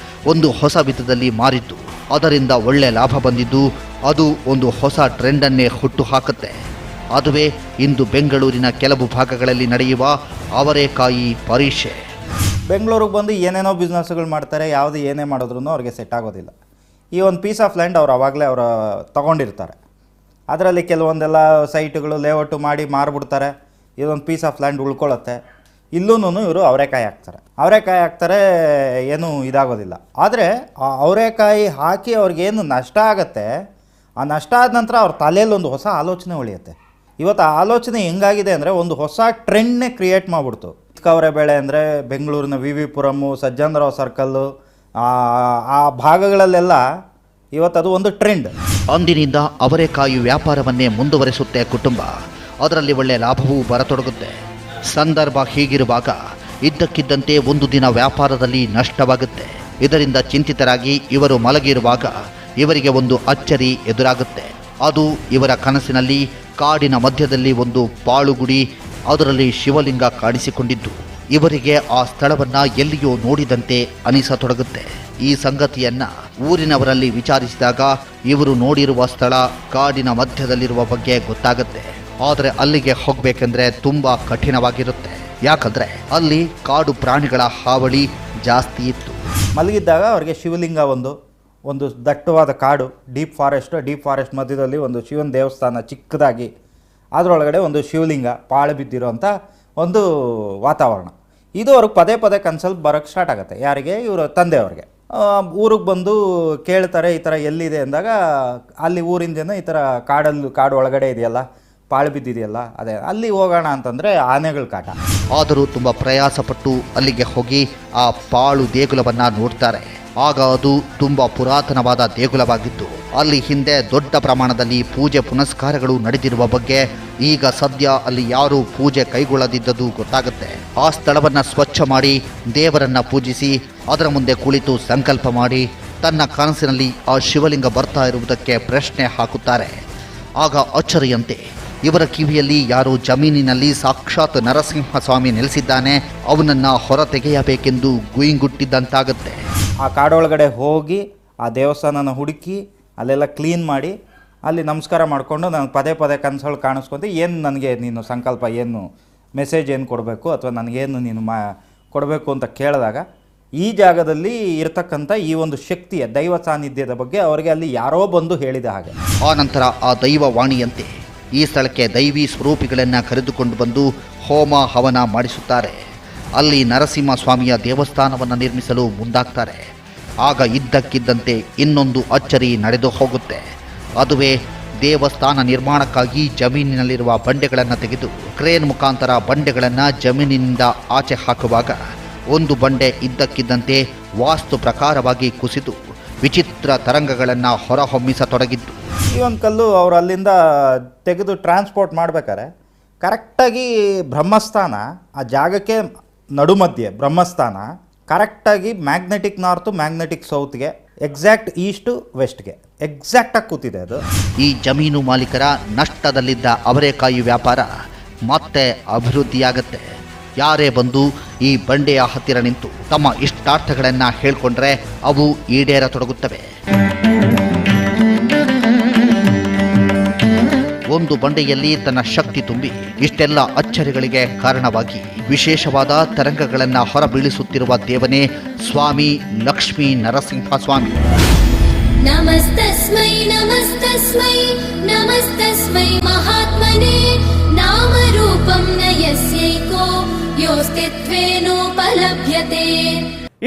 ಒಂದು ಹೊಸ ವಿಧದಲ್ಲಿ ಮಾರಿದ್ದು ಅದರಿಂದ ಒಳ್ಳೆ ಲಾಭ ಬಂದಿದ್ದು ಅದು ಒಂದು ಹೊಸ ಟ್ರೆಂಡನ್ನೇ ಹುಟ್ಟು ಹಾಕುತ್ತೆ. ಅದುವೇ ಇಂದು ಬೆಂಗಳೂರಿನ ಕೆಲವು ಭಾಗಗಳಲ್ಲಿ ನಡೆಯುವ ಅವರೇಕಾಯಿ ಪರೀಕ್ಷೆ. ಬೆಂಗಳೂರಿಗೆ ಬಂದು ಏನೇನೋ ಬಿಸ್ನೆಸ್ಗಳು ಮಾಡ್ತಾರೆ, ಯಾವುದು ಏನೇ ಮಾಡಿದ್ರು ಅವ್ರಿಗೆ ಸೆಟ್ ಆಗೋದಿಲ್ಲ. ಈ ಒಂದು ಪೀಸ್ ಆಫ್ ಲ್ಯಾಂಡ್ ಅವ್ರು ಆವಾಗಲೇ ತಗೊಂಡಿರ್ತಾರೆ. ಅದರಲ್ಲಿ ಕೆಲವೊಂದೆಲ್ಲ ಸೈಟ್ಗಳು ಲೇಔಟು ಮಾಡಿ ಮಾರ್ಬಿಡ್ತಾರೆ. ಇದೊಂದು ಪೀಸ್ ಆಫ್ ಲ್ಯಾಂಡ್ ಉಳ್ಕೊಳ್ಳುತ್ತೆ. ಇಲ್ಲೂ ಇವರು ಅವರೇಕಾಯಿ ಹಾಕ್ತಾರೆ, ಏನೂ ಇದಾಗೋದಿಲ್ಲ. ಆದರೆ ಆ ಅವರೇಕಾಯಿ ಹಾಕಿ ಅವ್ರಿಗೇನು ನಷ್ಟ ಆಗುತ್ತೆ, ಆ ನಷ್ಟ ಆದ ನಂತರ ಅವ್ರ ತಲೆಯಲ್ಲಿ ಒಂದು ಹೊಸ ಆಲೋಚನೆ ಉಳಿಯುತ್ತೆ. ಇವತ್ತು ಆ ಆಲೋಚನೆ ಹೆಂಗಾಗಿದೆ ಅಂದರೆ ಒಂದು ಹೊಸ ಟ್ರೆಂಡ್ನೇ ಕ್ರಿಯೇಟ್ ಮಾಡಿಬಿಡ್ತು. ಚಿಕ್ಕವರೆ ಬೆಳೆ ಅಂದರೆ ಬೆಂಗಳೂರಿನ ವಿ ಪುರಮ್ಮು, ಸಜ್ಜನರಾವ್ ಸರ್ಕಲ್ಲು, ಆ ಭಾಗಗಳಲ್ಲೆಲ್ಲ ಇವತ್ತದು ಒಂದು ಟ್ರೆಂಡ್. ಅಂದಿನಿಂದ ಅವರೇಕಾಯಿ ವ್ಯಾಪಾರವನ್ನೇ ಮುಂದುವರೆಸುತ್ತೆ ಕುಟುಂಬ. ಅದರಲ್ಲಿ ಒಳ್ಳೆ ಲಾಭವೂ ಬರತೊಡಗುತ್ತೆ. ಸಂದರ್ಭ ಹೀಗಿರುವಾಗ ಇದ್ದಕ್ಕಿದ್ದಂತೆ ಒಂದು ದಿನ ವ್ಯಾಪಾರದಲ್ಲಿ ನಷ್ಟವಾಗುತ್ತೆ. ಇದರಿಂದ ಚಿಂತಿತರಾಗಿ ಇವರು ಮಲಗಿರುವಾಗ ಇವರಿಗೆ ಒಂದು ಅಚ್ಚರಿ ಎದುರಾಗುತ್ತೆ. ಅದು ಇವರ ಕನಸಿನಲ್ಲಿ ಕಾಡಿನ ಮಧ್ಯದಲ್ಲಿ ಒಂದು ಪಾಳುಗುಡಿ, ಅದರಲ್ಲಿ ಶಿವಲಿಂಗ ಕಾಣಿಸಿಕೊಂಡಿದ್ದು ಇವರಿಗೆ ಆ ಸ್ಥಳವನ್ನ ಎಲ್ಲಿಯೋ ನೋಡಿದಂತೆ ಅನಿಸತೊಡಗುತ್ತೆ. ಈ ಸಂಗತಿಯನ್ನ ಊರಿನವರಲ್ಲಿ ವಿಚಾರಿಸಿದಾಗ ಇವರು ನೋಡಿರುವ ಸ್ಥಳ ಕಾಡಿನ ಮಧ್ಯದಲ್ಲಿರುವ ಬಗ್ಗೆ ಗೊತ್ತಾಗುತ್ತೆ. ಆದರೆ ಅಲ್ಲಿಗೆ ಹೋಗ್ಬೇಕೆಂದ್ರೆ ತುಂಬಾ ಕಠಿಣವಾಗಿರುತ್ತೆ. ಯಾಕಂದ್ರೆ ಅಲ್ಲಿ ಕಾಡು ಪ್ರಾಣಿಗಳ ಹಾವಳಿ ಜಾಸ್ತಿ ಇತ್ತು. ಮಲಗಿದ್ದಾಗ ಅವ್ರಿಗೆ ಶಿವಲಿಂಗ ಒಂದು ದಟ್ಟವಾದ ಕಾಡು, ಡೀಪ್ ಫಾರೆಸ್ಟ್ ಮಧ್ಯದಲ್ಲಿ ಒಂದು ಶಿವನ ದೇವಸ್ಥಾನ ಚಿಕ್ಕದಾಗಿ, ಅದರೊಳಗಡೆ ಒಂದು ಶಿವಲಿಂಗ ಪಾಳು ಬಿದ್ದಿರೋಂಥ ಒಂದು ವಾತಾವರಣ. ಇದು ಅವ್ರಿಗೆ ಪದೇ ಪದೇ ಕನ್ಸಲ್ಲಿ ಬರೋಕ್ಕೆ ಸ್ಟಾರ್ಟ್ ಆಗುತ್ತೆ. ಯಾರಿಗೆ? ಇವರ ತಂದೆಯವ್ರಿಗೆ. ಊರಿಗೆ ಬಂದು ಕೇಳ್ತಾರೆ ಈ ಥರ ಎಲ್ಲಿದೆ ಅಂದಾಗ ಅಲ್ಲಿ ಊರಿನ ಜನ ಈ ಥರ ಕಾಡು ಒಳಗಡೆ ಇದೆಯಲ್ಲ, ಪಾಳು ಬಿದ್ದಿದೆಯಲ್ಲ, ಅದೇ ಅಲ್ಲಿ ಹೋಗೋಣ ಅಂತಂದರೆ ಆನೆಗಳ ಕಾಟ. ಆದರೂ ತುಂಬ ಪ್ರಯಾಸಪಟ್ಟು ಅಲ್ಲಿಗೆ ಹೋಗಿ ಆ ಪಾಳು ದೇಗುಲವನ್ನು ನೋಡ್ತಾರೆ. ಆಗ ಅದು ತುಂಬ ಪುರಾತನವಾದ ದೇಗುಲವಾಗಿದ್ದು ಅಲ್ಲಿ ಹಿಂದೆ ದೊಡ್ಡ ಪ್ರಮಾಣದಲ್ಲಿ ಪೂಜೆ ಪುನಸ್ಕಾರಗಳು ನಡೆದಿರುವ ಬಗ್ಗೆ ಈಗ ಸದ್ಯ ಅಲ್ಲಿ ಯಾರೂ ಪೂಜೆ ಕೈಗೊಳ್ಳದಿದ್ದದು ಗೊತ್ತಾಗುತ್ತೆ. ಆ ಸ್ಥಳವನ್ನು ಸ್ವಚ್ಛ ಮಾಡಿ ದೇವರನ್ನ ಪೂಜಿಸಿ ಅದರ ಮುಂದೆ ಕುಳಿತು ಸಂಕಲ್ಪ ಮಾಡಿ ತನ್ನ ಕನಸಿನಲ್ಲಿ ಆ ಶಿವಲಿಂಗ ಬರ್ತಾ ಇರುವುದಕ್ಕೆ ಪ್ರಶ್ನೆ ಹಾಕುತ್ತಾರೆ. ಆಗ ಅಚ್ಚರಿಯಂತೆ ಇವರ ಕಿವಿಯಲ್ಲಿ ಯಾರೋ ಜಮೀನಿನಲ್ಲಿ ಸಾಕ್ಷಾತ್ ನರಸಿಂಹಸ್ವಾಮಿ ನೆಲೆಸಿದ್ದಾನೆ, ಅವನನ್ನು ಹೊರ ತೆಗೆಯಬೇಕೆಂದು ಗುಯಿಂಗುಟ್ಟಿದ್ದಂತಾಗುತ್ತೆ. ಆ ಕಾಡೊಳಗಡೆ ಹೋಗಿ ಆ ದೇವಸ್ಥಾನನ ಹುಡುಕಿ ಅಲ್ಲೆಲ್ಲ ಕ್ಲೀನ್ ಮಾಡಿ ಅಲ್ಲಿ ನಮಸ್ಕಾರ ಮಾಡಿಕೊಂಡು ನನಗೆ ಪದೇ ಪದೇ ಕನಸುಗಳು ಕಾಣಿಸ್ಕೊಂತ ಏನು ನನಗೆ ನೀನು ಸಂಕಲ್ಪ, ಏನು ಮೆಸೇಜ್ ಏನು ಕೊಡಬೇಕು ಅಥವಾ ನನಗೇನು ನೀನು ಕೊಡಬೇಕು ಅಂತ ಕೇಳಿದಾಗ ಈ ಜಾಗದಲ್ಲಿ ಇರತಕ್ಕಂಥ ಈ ಒಂದು ಶಕ್ತಿಯ ದೈವ ಸಾನ್ನಿಧ್ಯದ ಬಗ್ಗೆ ಅವರಿಗೆ ಅಲ್ಲಿ ಯಾರೋ ಬಂದು ಹೇಳಿದ ಹಾಗೆ. ಆ ನಂತರ ಆ ದೈವವಾಣಿಯಂತೆ ಈ ಸ್ಥಳಕ್ಕೆ ದೈವಿ ಸ್ವರೂಪಿಗಳನ್ನು ಕರೆದುಕೊಂಡು ಬಂದು ಹೋಮ ಹವನ ಮಾಡಿಸುತ್ತಾರೆ. ಅಲ್ಲಿ ನರಸಿಂಹಸ್ವಾಮಿಯ ದೇವಸ್ಥಾನವನ್ನು ನಿರ್ಮಿಸಲು ಮುಂದಾಗ್ತಾರೆ. ಆಗ ಇದ್ದಕ್ಕಿದ್ದಂತೆ ಇನ್ನೊಂದು ಅಚ್ಚರಿ ನಡೆದು ಹೋಗುತ್ತೆ. ಅದುವೇ ದೇವಸ್ಥಾನ ನಿರ್ಮಾಣಕ್ಕಾಗಿ ಜಮೀನಿನಲ್ಲಿರುವ ಬಂಡೆಗಳನ್ನು ತೆಗೆದು ಕ್ರೇನ್ ಮುಖಾಂತರ ಬಂಡೆಗಳನ್ನು ಜಮೀನಿನಿಂದ ಆಚೆ ಹಾಕುವಾಗ ಒಂದು ಬಂಡೆ ಇದ್ದಕ್ಕಿದ್ದಂತೆ ವಾಸ್ತು ಪ್ರಕಾರವಾಗಿ ಕುಸಿದು ವಿಚಿತ್ರ ತರಂಗಗಳನ್ನು ಹೊರಹೊಮ್ಮಿಸತೊಡಗಿದ್ದು. ಈ ಒಂದು ಕಲ್ಲು ಅವರು ಅಲ್ಲಿಂದ ತೆಗೆದು ಟ್ರಾನ್ಸ್ಪೋರ್ಟ್ ಮಾಡಬೇಕಾದ್ರೆ ಕರೆಕ್ಟಾಗಿ ಬ್ರಹ್ಮಸ್ಥಾನ ಆ ಜಾಗಕ್ಕೆ ನಡುಮಧ್ಯೆ ಬ್ರಹ್ಮಸ್ಥಾನ ಕರೆಕ್ಟಾಗಿ ಮ್ಯಾಗ್ನೆಟಿಕ್ ನಾರ್ತು ಮ್ಯಾಗ್ನೆಟಿಕ್ ಸೌತ್ಗೆ ಎಕ್ಸಾಕ್ಟ್ ಈಸ್ಟು ವೆಸ್ಟ್ಗೆ ಎಕ್ಸಾಕ್ಟಾಗಿ ಕೂತಿದೆ ಅದು. ಈ ಜಮೀನು ಮಾಲೀಕರ ನಷ್ಟದಲ್ಲಿದ್ದ ಅವರೇಕಾಯಿ ವ್ಯಾಪಾರ ಮತ್ತೆ ಅಭಿವೃದ್ಧಿಯಾಗತ್ತೆ. ಯಾರೇ ಬಂದು ಈ ಬಂಡೆಯ ಹತ್ತಿರ ನಿಂತು ತಮ್ಮ ಇಷ್ಟಾರ್ಥಗಳನ್ನು ಹೇಳ್ಕೊಂಡ್ರೆ ಅವು ಈಡೇರತೊಡಗುತ್ತವೆ. ಒಂದು ಬಂಡೆಯಲ್ಲಿ ತನ್ನ ಶಕ್ತಿ ತುಂಬಿ ಇಷ್ಟೆಲ್ಲ ಅಚ್ಚರಿಗಳಿಗೆ ಕಾರಣವಾಗಿ ವಿಶೇಷವಾದ ತರಂಗಗಳನ್ನು ಹೊರಬೀಳಿಸುತ್ತಿರುವ ದೇವನೇ ಸ್ವಾಮಿ ಲಕ್ಷ್ಮೀ ನರಸಿಂಹಸ್ವಾಮಿ. ನಮಸ್ತಸ್ಮೈ ನಮಸ್ತಸ್ಮೈ ನಮಸ್ತಸ್ಮೈ ಮಹಾತ್ಮನೇ ನಾಮರೂಪಂ ನಯಸ್ಯೈಕೋ ಯೋಸ್ತಿತ್ವೇನೋಪಲಭ್ಯತೆ.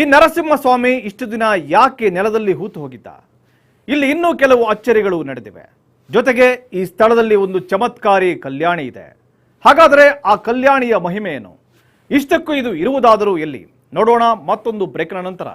ಈ ನರಸಿಂಹಸ್ವಾಮಿ ಇಷ್ಟು ದಿನ ಯಾಕೆ ನೆಲದಲ್ಲಿ ಹೂತು ಹೋಗಿದ್ದ? ಇಲ್ಲಿ ಇನ್ನೂ ಕೆಲವು ಅಚ್ಚರಿಗಳು ನಡೆದಿವೆ. ಜೊತೆಗೆ ಈ ಸ್ಥಳದಲ್ಲಿ ಒಂದು ಚಮತ್ಕಾರಿ ಕಲ್ಯಾಣಿ ಇದೆ. ಹಾಗಾದರೆ ಆ ಕಲ್ಯಾಣಿಯ ಮಹಿಮೆ ಏನು? ಇಷ್ಟಕ್ಕೂ ಇದು ಇರುವುದಾದರೂ ಎಲ್ಲಿ? ನೋಡೋಣ ಮತ್ತೊಂದು ಬ್ರೇಕ್ನ ನಂತರ.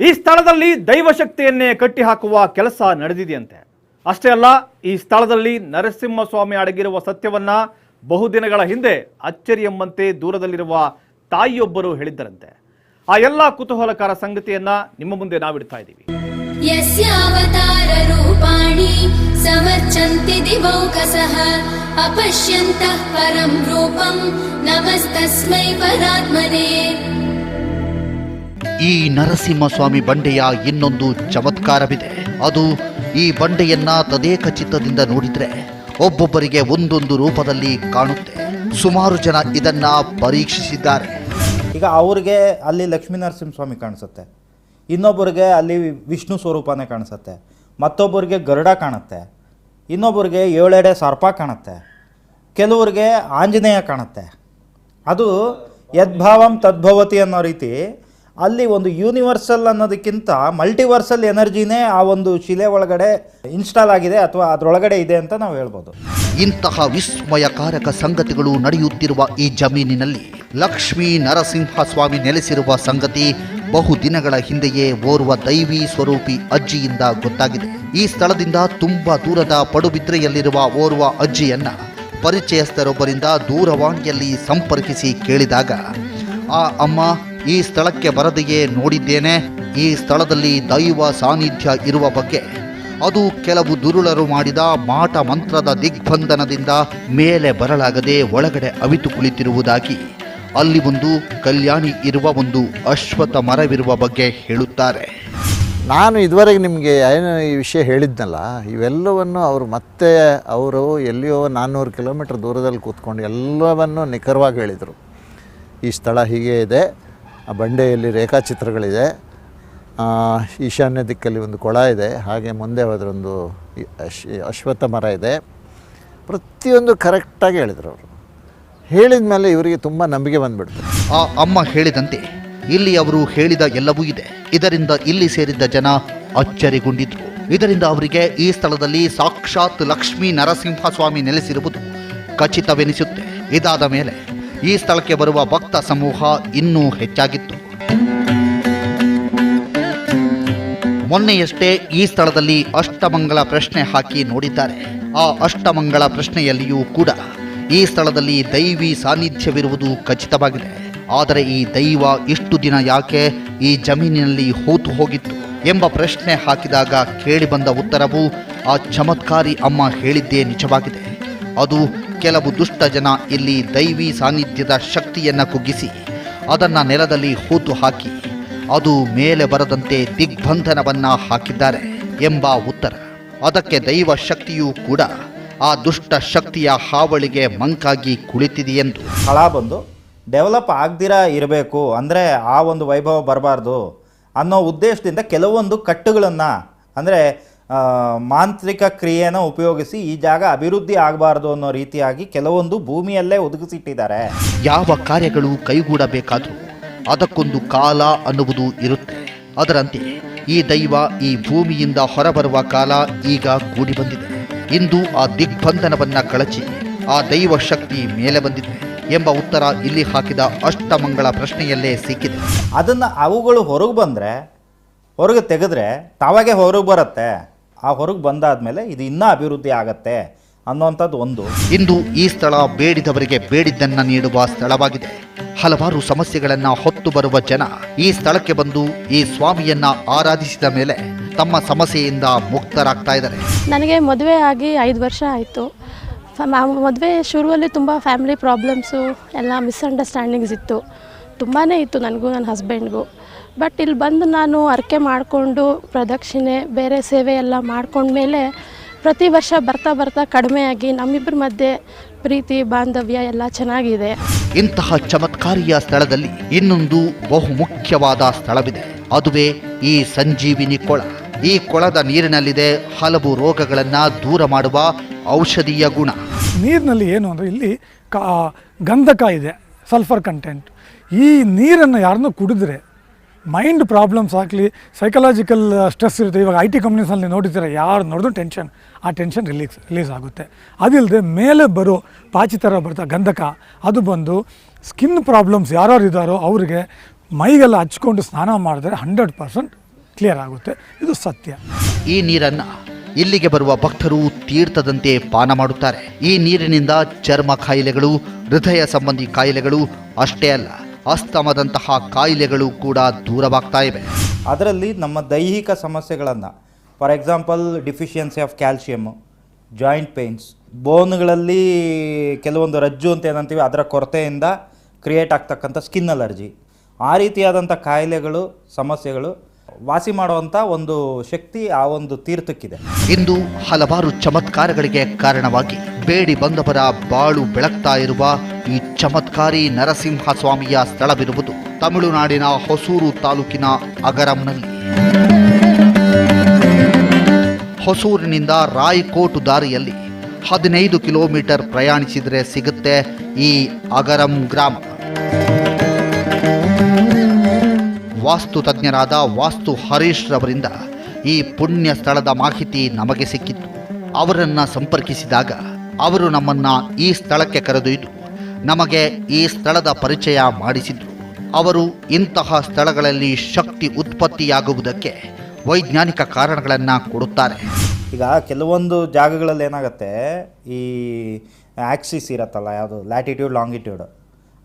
ಈ ಸ್ಥಳದಲ್ಲಿ ದೈವಶಕ್ತಿಯನ್ನೇ ಕಟ್ಟಿಹಾಕುವ ಕೆಲಸ ನಡೆದಿದೆಯಂತೆ. ಅಷ್ಟೇ ಅಲ್ಲ, ಈ ಸ್ಥಳದಲ್ಲಿ ನರಸಿಂಹಸ್ವಾಮಿ ಅಡಗಿರುವ ಸತ್ಯವನ್ನ ಬಹುದಿನಗಳ ಹಿಂದೆ ಅಚ್ಚರಿ ಎಂಬಂತೆ ದೂರದಲ್ಲಿರುವ ತಾಯಿಯೊಬ್ಬರು ಹೇಳಿದ್ದರಂತೆ. ಆ ಎಲ್ಲ ಕುತೂಹಲಕರ ಸಂಗತಿಯನ್ನ ನಿಮ್ಮ ಮುಂದೆ ನಾವಿಡ್ತಾ ಇದ್ದೀವಿ. ಯಸ್ಯಾವತಾರ ರೂಪಾಣಿ ಸಮರ್ಚಂತಿ ದಿವೌಕಸಃ ಅಪಶ್ಯಂತಃ ಪರಂ ರೂಪಂ ನಮಸ್ತಸ್ಮೈ ಪರಾತ್ಮನೇ. ಈ ನರಸಿಂಹಸ್ವಾಮಿ ಬಂಡೆಯ ಇನ್ನೊಂದು ಚಮತ್ಕಾರವಿದೆ. ಅದು ಈ ಬಂಡೆಯನ್ನ ತದೇಕ ಚಿತ್ತದಿಂದ ನೋಡಿದ್ರೆ ಒಬ್ಬೊಬ್ಬರಿಗೆ ಒಂದೊಂದು ರೂಪದಲ್ಲಿ ಕಾಣುತ್ತೆ. ಸುಮಾರು ಜನ ಇದನ್ನ ಪರೀಕ್ಷಿಸಿದ್ದಾರೆ. ಈಗ ಅವ್ರಿಗೆ ಅಲ್ಲಿ ಲಕ್ಷ್ಮೀ ನರಸಿಂಹಸ್ವಾಮಿ ಕಾಣಿಸುತ್ತೆ, ಇನ್ನೊಬ್ಬರಿಗೆ ಅಲ್ಲಿ ವಿಷ್ಣು ಸ್ವರೂಪನೇ ಕಾಣಿಸುತ್ತೆ, ಮತ್ತೊಬ್ಬರಿಗೆ ಗರುಡ ಕಾಣುತ್ತೆ, ಇನ್ನೊಬ್ಬರಿಗೆ 7 ಎಡೆ ಸರ್ಪ ಕಾಣುತ್ತೆ, ಕೆಲವ್ರಿಗೆ ಆಂಜನೇಯ ಕಾಣುತ್ತೆ. ಅದು ಯದ್ಭಾವಂ ತದ್ಭವತಿ ಅನ್ನೋ ರೀತಿ ಅಲ್ಲಿ ಒಂದು ಯೂನಿವರ್ಸಲ್ ಅನ್ನೋದಕ್ಕಿಂತ ಮಲ್ಟಿವರ್ಸಲ್ ಎನರ್ಜಿನೇ ಆ ಒಂದು ಶಿಲೆ ಒಳಗಡೆ ಇನ್ಸ್ಟಾಲ್ ಆಗಿದೆ ಅಥವಾ ಅದರೊಳಗಡೆ ಇದೆ ಅಂತ ನಾವು ಹೇಳ್ಬೋದು. ಇಂತಹ ವಿಸ್ಮಯಕಾರಕ ಸಂಗತಿಗಳು ನಡೆಯುತ್ತಿರುವ ಈ ಜಮೀನಿನಲ್ಲಿ ಲಕ್ಷ್ಮೀ ನರಸಿಂಹಸ್ವಾಮಿ ನೆಲೆಸಿರುವ ಸಂಗತಿ ಬಹುದಿನಗಳ ಹಿಂದೆಯೇ ಓರ್ವ ದೈವಿ ಸ್ವರೂಪಿ ಅಜ್ಜಿಯಿಂದ ಗೊತ್ತಾಗಿದೆ. ಈ ಸ್ಥಳದಿಂದ ತುಂಬಾ ದೂರದ ಪಡುಬಿದ್ರೆಯಲ್ಲಿರುವ ಓರ್ವ ಅಜ್ಜಿಯನ್ನ ಪರಿಚಯಸ್ಥರೊಬ್ಬರಿಂದ ದೂರವಾಣಿಯಲ್ಲಿ ಸಂಪರ್ಕಿಸಿ ಕೇಳಿದಾಗ ಆ ಅಮ್ಮ ಈ ಸ್ಥಳಕ್ಕೆ ಬರದೆಯೇ ನೋಡಿದ್ದೇನೆ. ಈ ಸ್ಥಳದಲ್ಲಿ ದೈವ ಸಾನ್ನಿಧ್ಯ ಇರುವ ಬಗ್ಗೆ, ಅದು ಕೆಲವು ದುರುಳರು ಮಾಡಿದ ಮಾಟ ಮಂತ್ರದ ದಿಗ್ಬಂಧನದಿಂದ ಮೇಲೆ ಬರಲಾಗದೆ ಒಳಗಡೆ ಅವಿತು ಕುಳಿತಿರುವುದಾಗಿ, ಅಲ್ಲಿ ಒಂದು ಕಲ್ಯಾಣಿ ಇರುವ ಒಂದು ಅಶ್ವತ್ಥ ಮರವಿರುವ ಬಗ್ಗೆ ಹೇಳುತ್ತಾರೆ. ನಾನು ಇದುವರೆಗೆ ನಿಮಗೆ ಏನು ಈ ವಿಷಯ ಹೇಳಿದ್ನಲ್ಲ, ಇವೆಲ್ಲವನ್ನು ಅವರು ಎಲ್ಲಿಯೋ 400 ಕಿಲೋಮೀಟ್ರ್ ದೂರದಲ್ಲಿ ಕೂತ್ಕೊಂಡು ಎಲ್ಲವನ್ನು ನಿಖರವಾಗಿ ಹೇಳಿದರು. ಈ ಸ್ಥಳ ಹೀಗೆ ಇದೆ, ಆ ಬಂಡೆಯಲ್ಲಿ ರೇಖಾಚಿತ್ರಗಳಿದೆ, ಈಶಾನ್ಯ ದಿಕ್ಕಲ್ಲಿ ಒಂದು ಕೊಳ ಇದೆ, ಹಾಗೆ ಮುಂದೆ ಹೋದ್ರೊಂದು ಅಶ್ವತ್ಥ ಮರ ಇದೆ, ಪ್ರತಿಯೊಂದು ಕರೆಕ್ಟಾಗಿ ಹೇಳಿದರು. ಅವರು ಹೇಳಿದ ಮೇಲೆ ಇವರಿಗೆ ತುಂಬ ನಂಬಿಕೆ ಬಂದುಬಿಡ್ತು. ಆ ಅಮ್ಮ ಹೇಳಿದಂತೆ ಇಲ್ಲಿ ಅವರು ಹೇಳಿದ ಎಲ್ಲವೂ ಇದೆ. ಇದರಿಂದ ಇಲ್ಲಿ ಸೇರಿದ್ದ ಜನ ಅಚ್ಚರಿಗೊಂಡಿದ್ರು. ಇದರಿಂದ ಅವರಿಗೆ ಈ ಸ್ಥಳದಲ್ಲಿ ಸಾಕ್ಷಾತ್ ಲಕ್ಷ್ಮೀ ನರಸಿಂಹಸ್ವಾಮಿ ನೆಲೆಸಿರುವುದು ಖಚಿತವೆನಿಸುತ್ತೆ. ಇದಾದ ಮೇಲೆ ಈ ಸ್ಥಳಕ್ಕೆ ಬರುವ ಭಕ್ತ ಸಮೂಹ ಇನ್ನೂ ಹೆಚ್ಚಾಗಿತ್ತು. ಮೊನ್ನೆಯಷ್ಟೇ ಈ ಸ್ಥಳದಲ್ಲಿ ಅಷ್ಟಮಂಗಲ ಪ್ರಶ್ನೆ ಹಾಕಿ ನೋಡಿದ್ದಾರೆ. ಆ ಅಷ್ಟಮಂಗಲ ಪ್ರಶ್ನೆಯಲ್ಲಿಯೂ ಕೂಡ ಈ ಸ್ಥಳದಲ್ಲಿ ದೈವಿ ಸಾನ್ನಿಧ್ಯವಿರುವುದು ಖಚಿತವಾಗಿದೆ. ಆದರೆ ಈ ದೈವ ಇಷ್ಟು ದಿನ ಯಾಕೆ ಈ ಜಮೀನಿನಲ್ಲಿ ಹೂತು ಹೋಗಿತ್ತು ಎಂಬ ಪ್ರಶ್ನೆ ಹಾಕಿದಾಗ ಕೇಳಿಬಂದ ಉತ್ತರವು ಆ ಚಮತ್ಕಾರಿ ಅಮ್ಮ ಹೇಳಿದ್ದೇ ನಿಜವಾಗಿದೆ. ಅದು ಕೆಲವು ದುಷ್ಟ ಜನ ಇಲ್ಲಿ ದೈವಿ ಸಾನ್ನಿಧ್ಯದ ಶಕ್ತಿಯನ್ನು ಕುಗ್ಗಿಸಿ ಅದನ್ನು ನೆಲದಲ್ಲಿ ಹೂತು ಹಾಕಿ ಅದು ಮೇಲೆ ಬರದಂತೆ ದಿಗ್ಬಂಧನವನ್ನು ಹಾಕಿದ್ದಾರೆ ಎಂಬ ಉತ್ತರ. ಅದಕ್ಕೆ ದೈವ ಶಕ್ತಿಯೂ ಕೂಡ ಆ ದುಷ್ಟ ಶಕ್ತಿಯ ಹಾವಳಿಗೆ ಮಂಕಾಗಿ ಕುಳಿತಿದೆಯೆಂದು. ಸ್ಥಳ ಬಂದು ಡೆವಲಪ್ ಆಗದಿರ ಇರಬೇಕು, ಅಂದರೆ ಆ ಒಂದು ವೈಭವ ಬರಬಾರ್ದು ಅನ್ನೋ ಉದ್ದೇಶದಿಂದ ಕೆಲವೊಂದು ಕಟ್ಟುಗಳನ್ನು, ಅಂದರೆ ಮಾಂತ್ರಿಕ ಕ್ರಿಯೆನ ಉಪಯೋಗಿಸಿ ಈ ಜಾಗ ಅಭಿವೃದ್ಧಿ ಆಗಬಾರ್ದು ಅನ್ನೋ ರೀತಿಯಾಗಿ ಕೆಲವೊಂದು ಭೂಮಿಯಲ್ಲೇ ಒದಗಿಸಿಟ್ಟಿದ್ದಾರೆ. ಯಾವ ಕಾರ್ಯಗಳು ಕೈಗೂಡಬೇಕಾದರೂ ಅದಕ್ಕೊಂದು ಕಾಲ ಅನ್ನುವುದು ಇರುತ್ತೆ. ಅದರಂತೆ ಈ ದೈವ ಈ ಭೂಮಿಯಿಂದ ಹೊರಬರುವ ಕಾಲ ಈಗ ಕೂಡಿ ಬಂದಿದೆ. ಇಂದು ಆ ದಿಗ್ಬಂಧನವನ್ನು ಕಳಚಿ ಆ ದೈವ ಶಕ್ತಿ ಮೇಲೆ ಬಂದಿದೆ ಎಂಬ ಉತ್ತರ ಇಲ್ಲಿ ಹಾಕಿದ ಅಷ್ಟಮಂಗಳ ಪ್ರಶ್ನೆಯಲ್ಲೇ ಸಿಕ್ಕಿದೆ. ಅದನ್ನು ಅವುಗಳು ಹೊರಗೆ ಬಂದರೆ, ಹೊರಗೆ ತೆಗೆದ್ರೆ ತಾವಾಗೆ ಹೊರಗೆ ಬರುತ್ತೆ. ಆ ಹೊರಗೆ ಬಂದಾದಮೇಲೆ ಇದು ಇನ್ನೂ ಅಭಿವೃದ್ಧಿ ಆಗತ್ತೆ ಅನ್ನೋಂಥದ್ದು ಒಂದು. ಇಂದು ಈ ಸ್ಥಳ ಬೇಡಿದವರಿಗೆ ಬೇಡಿದ್ದನ್ನು ನೀಡುವ ಸ್ಥಳವಾಗಿದೆ. ಹಲವಾರು ಸಮಸ್ಯೆಗಳನ್ನು ಹೊತ್ತು ಬರುವ ಜನ ಈ ಸ್ಥಳಕ್ಕೆ ಬಂದು ಈ ಸ್ವಾಮಿಯನ್ನ ಆರಾಧಿಸಿದ ಮೇಲೆ ತಮ್ಮ ಸಮಸ್ಯೆಯಿಂದ ಮುಕ್ತರಾಗ್ತಾ ಇದ್ದಾರೆ. ನನಗೆ ಮದುವೆ ಆಗಿ 5 ವರ್ಷ ಆಯಿತು. ಮದುವೆ ಶುರುವಲ್ಲಿ ತುಂಬ ಫ್ಯಾಮಿಲಿ ಪ್ರಾಬ್ಲಮ್ಸು ಎಲ್ಲ ಮಿಸ್ಅಂಡರ್ಸ್ಟ್ಯಾಂಡಿಂಗ್ಸ್ ಇತ್ತು, ತುಂಬಾ ಇತ್ತು ನನಗೂ ನನ್ನ ಹಸ್ಬೆಂಡ್ಗೂ. ಬಟ್ ಇಲ್ಲಿ ಬಂದು ನಾನು ಅರ್ಕೆ ಮಾಡಿಕೊಂಡು ಪ್ರದಕ್ಷಿಣೆ ಬೇರೆ ಸೇವೆ ಎಲ್ಲ ಮಾಡ್ಕೊಂಡ್ಮೇಲೆ ಪ್ರತಿ ವರ್ಷ ಬರ್ತಾ ಬರ್ತಾ ಕಡಿಮೆಯಾಗಿ ನಮ್ಮಿಬ್ಬರ ಮಧ್ಯೆ ಪ್ರೀತಿ ಬಾಂಧವ್ಯ ಎಲ್ಲ ಚೆನ್ನಾಗಿದೆ. ಇಂತಹ ಚಮತ್ಕಾರಿಯ ಸ್ಥಳದಲ್ಲಿ ಇನ್ನೊಂದು ಬಹುಮುಖ್ಯವಾದ ಸ್ಥಳವಿದೆ. ಅದುವೇ ಈ ಸಂಜೀವಿನಿ ಕೊಳ. ಈ ಕೊಳದ ನೀರಿನಲ್ಲಿದೆ ಹಲವು ರೋಗಗಳನ್ನು ದೂರ ಮಾಡುವ ಔಷಧೀಯ ಗುಣ. ನೀರಿನಲ್ಲಿ ಏನು ಅಂದರೆ ಇಲ್ಲಿ ಗಂಧಕ ಇದೆ, ಸಲ್ಫರ್ ಕಂಟೆಂಟ್. ಈ ನೀರನ್ನು ಯಾರನ್ನೂ ಕುಡಿದ್ರೆ ಮೈಂಡ್ ಪ್ರಾಬ್ಲಮ್ಸ್ ಆಗಲಿ, ಸೈಕಲಾಜಿಕಲ್ ಸ್ಟ್ರೆಸ್ ಇರುತ್ತೆ. ಇವಾಗ IT ಕಂಪ್ನೀಸಲ್ಲಿ ನೋಡಿದ್ರೆ ಯಾರು ನೋಡಿದ್ರು ಟೆನ್ಷನ್, ಆ ಟೆನ್ಷನ್ ರಿಲೀಸ್ ಆಗುತ್ತೆ. ಅದಿಲ್ಲದೆ ಮೇಲೆ ಬರೋ ಪಾಚಿ ಥರ ಬರ್ತಾ ಗಂಧಕ, ಅದು ಬಂದು ಸ್ಕಿನ್ ಪ್ರಾಬ್ಲಮ್ಸ್ ಯಾರ್ಯಾರು ಇದ್ದಾರೋ ಅವರಿಗೆ ಮೈಗೆಲ್ಲ ಹಚ್ಕೊಂಡು ಸ್ನಾನ ಮಾಡಿದ್ರೆ 100% ಕ್ಲಿಯರ್ ಆಗುತ್ತೆ. ಇದು ಸತ್ಯ. ಈ ನೀರನ್ನು ಇಲ್ಲಿಗೆ ಬರುವ ಭಕ್ತರು ತೀರ್ಥದಂತೆ ಪಾನ ಮಾಡುತ್ತಾರೆ. ಈ ನೀರಿನಿಂದ ಚರ್ಮ ಕಾಯಿಲೆಗಳು, ಹೃದಯ ಸಂಬಂಧಿ ಕಾಯಿಲೆಗಳು ಅಷ್ಟೇ ಅಲ್ಲ, ಅಸ್ತಮದಂತಹ ಕಾಯಿಲೆಗಳು ಕೂಡ ದೂರವಾಗ್ತಾ ಇವೆ. ಅದರಲ್ಲಿ ನಮ್ಮ ದೈಹಿಕ ಸಮಸ್ಯೆಗಳನ್ನು, for example deficiency of calcium, joint pains, ಬೋನ್ಗಳಲ್ಲಿ ಕೆಲವೊಂದು ರಜ್ಜು ಅಂತ ಏನಂತೀವಿ ಅದರ ಕೊರತೆಯಿಂದ ಕ್ರಿಯೇಟ್ ಆಗ್ತಕ್ಕಂಥ ಸ್ಕಿನ್ ಅಲರ್ಜಿ, ಆ ರೀತಿಯಾದಂಥ ಕಾಯಿಲೆಗಳು, ಸಮಸ್ಯೆಗಳು ವಾಸಿ ಮಾಡುವಂಥ ಒಂದು ಶಕ್ತಿ ಆ ಒಂದು ತೀರ್ಥಕ್ಕಿದೆ. ಇಂದು ಹಲವಾರು ಚಮತ್ಕಾರಗಳಿಗೆ ಕಾರಣವಾಗಿ ಬೇಡಿ ಬಂದವರ ಬಾಳು ಬೆಳಗ್ತಾ ಇರುವ ಈ ಚಮತ್ಕಾರಿ ನರಸಿಂಹ ಸ್ವಾಮಿಯ ಸ್ಥಳವಿರುವುದು ತಮಿಳುನಾಡಿನ ಹೊಸೂರು ತಾಲೂಕಿನ ಅಗರಂನಲ್ಲಿ. ಹೊಸೂರಿನಿಂದ ರಾಯಕೋಟು ದಾರಿಯಲ್ಲಿ 15 ಕಿಲೋಮೀಟರ್ ಪ್ರಯಾಣಿಸಿದರೆ ಸಿಗುತ್ತೆ ಈ ಅಗರಂ ಗ್ರಾಮ. ವಾಸ್ತು ತಜ್ಞರಾದ ವಾಸ್ತು ಹರೀಶ್ ರವರಿಂದ ಈ ಪುಣ್ಯ ಸ್ಥಳದ ಮಾಹಿತಿ ನಮಗೆ ಸಿಕ್ಕಿತ್ತು. ಅವರನ್ನು ಸಂಪರ್ಕಿಸಿದಾಗ ಅವರು ನಮ್ಮನ್ನು ಈ ಸ್ಥಳಕ್ಕೆ ಕರೆದೊಯ್ದು ನಮಗೆ ಈ ಸ್ಥಳದ ಪರಿಚಯ ಮಾಡಿಸಿದ್ರು. ಅವರು ಇಂತಹ ಸ್ಥಳಗಳಲ್ಲಿ ಶಕ್ತಿ ಉತ್ಪತ್ತಿಯಾಗುವುದಕ್ಕೆ ವೈಜ್ಞಾನಿಕ ಕಾರಣಗಳನ್ನು ಕೊಡುತ್ತಾರೆ. ಈಗ ಕೆಲವೊಂದು ಜಾಗಗಳಲ್ಲಿ ಏನಾಗುತ್ತೆ, ಈ ಆಕ್ಸಿಸ್ ಇರತ್ತಲ್ಲ, ಯಾವುದು ಲ್ಯಾಟಿಟ್ಯೂಡ್ ಲಾಂಗಿಟ್ಯೂಡ್,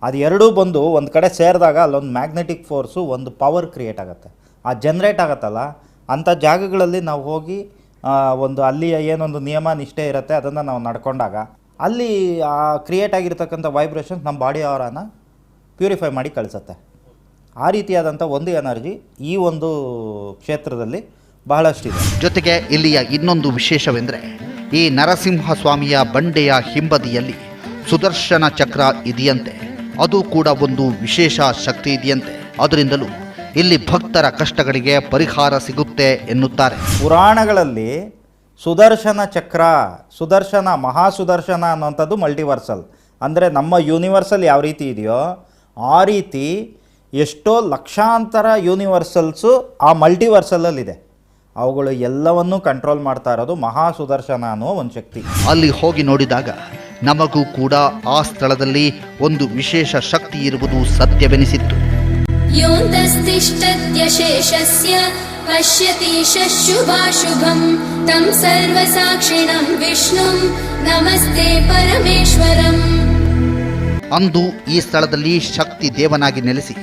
ಅದು ಎರಡೂ ಬಂದು ಒಂದು ಕಡೆ ಸೇರಿದಾಗ ಅಲ್ಲೊಂದು ಮ್ಯಾಗ್ನೆಟಿಕ್ ಫೋರ್ಸು ಒಂದು ಪವರ್ ಕ್ರಿಯೇಟ್ ಆಗುತ್ತೆ. ಆ ಜನ್ರೇಟ್ ಆಗುತ್ತಲ್ಲ, ಅಂಥ ಜಾಗಗಳಲ್ಲಿ ನಾವು ಹೋಗಿ ಒಂದು ಅಲ್ಲಿಯ ಏನೊಂದು ನಿಯಮ ನಿಷ್ಠೆ ಇರುತ್ತೆ ಅದನ್ನು ನಾವು ನಡ್ಕೊಂಡಾಗ ಅಲ್ಲಿ ಆ ಕ್ರಿಯೇಟ್ ಆಗಿರ್ತಕ್ಕಂಥ ವೈಬ್ರೇಷನ್ಸ್ ನಮ್ಮ ಬಾಡಿ ಅವರನ್ನು ಪ್ಯೂರಿಫೈ ಮಾಡಿ ಕಳಿಸುತ್ತೆ. ಆ ರೀತಿಯಾದಂಥ ಒಂದು ಎನರ್ಜಿ ಈ ಒಂದು ಕ್ಷೇತ್ರದಲ್ಲಿ ಬಹಳಷ್ಟಿದೆ. ಜೊತೆಗೆ ಇಲ್ಲಿಯ ಇನ್ನೊಂದು ವಿಶೇಷವೆಂದರೆ ಈ ನರಸಿಂಹ ಸ್ವಾಮಿಯ ಬಂಡೆಯ ಹಿಂಬದಿಯಲ್ಲಿ ಸುದರ್ಶನ ಚಕ್ರ ಇದೆಯಂತೆ. ಅದು ಕೂಡ ಒಂದು ವಿಶೇಷ ಶಕ್ತಿ ಇದೆಯಂತೆ. ಅದರಿಂದಲೂ ಇಲ್ಲಿ ಭಕ್ತರ ಕಷ್ಟಗಳಿಗೆ ಪರಿಹಾರ ಸಿಗುತ್ತೆ ಎನ್ನುತ್ತಾರೆ. ಪುರಾಣಗಳಲ್ಲಿ ಸುದರ್ಶನ ಚಕ್ರ, ಸುದರ್ಶನ, ಮಹಾಸುದರ್ಶನ ಅನ್ನೋಂಥದ್ದು ಮಲ್ಟಿವರ್ಸಲ್. ಅಂದರೆ ನಮ್ಮ ಯೂನಿವರ್ಸಲ್ ಯಾವ ರೀತಿ ಇದೆಯೋ ಆ ರೀತಿ ಎಷ್ಟೋ ಲಕ್ಷಾಂತರ ಯೂನಿವರ್ಸಲ್ಸು ಆ ಮಲ್ಟಿವರ್ಸಲಲ್ಲಿದೆ. ಅವುಗಳು ಎಲ್ಲವನ್ನೂ ಕಂಟ್ರೋಲ್ ಮಾಡ್ತಾ ಇರೋದು ಮಹಾಸುದರ್ಶನ ಅನ್ನೋ ಒಂದು ಶಕ್ತಿ. ಅಲ್ಲಿ ಹೋಗಿ ನೋಡಿದಾಗ ನಮಗೂ ಕೂಡ ಆ ಸ್ಥಳದಲ್ಲಿ ಒಂದು ವಿಶೇಷ ಶಕ್ತಿ ಇರುವುದು ಸತ್ಯವೆನಿಸಿತ್ತು. ಯೋಂತಸ್ತಿಷ್ಠತ್ಯಶೇಷಸ್ಯ ಪಶ್ಯತೀಶ ಶುಭಾಶುಭಂ ತಂ ಸರ್ವಸಾಕ್ಷಿಣಂ ವಿಷ್ಣುಂ ನಮಸ್ತೆ ಪರಮೇಶ್ವರಂ. ಅಂದು ಈ ಸ್ಥಳದಲ್ಲಿ ಶಕ್ತಿ ದೇವನಾಗಿ ನೆಲೆಸಿ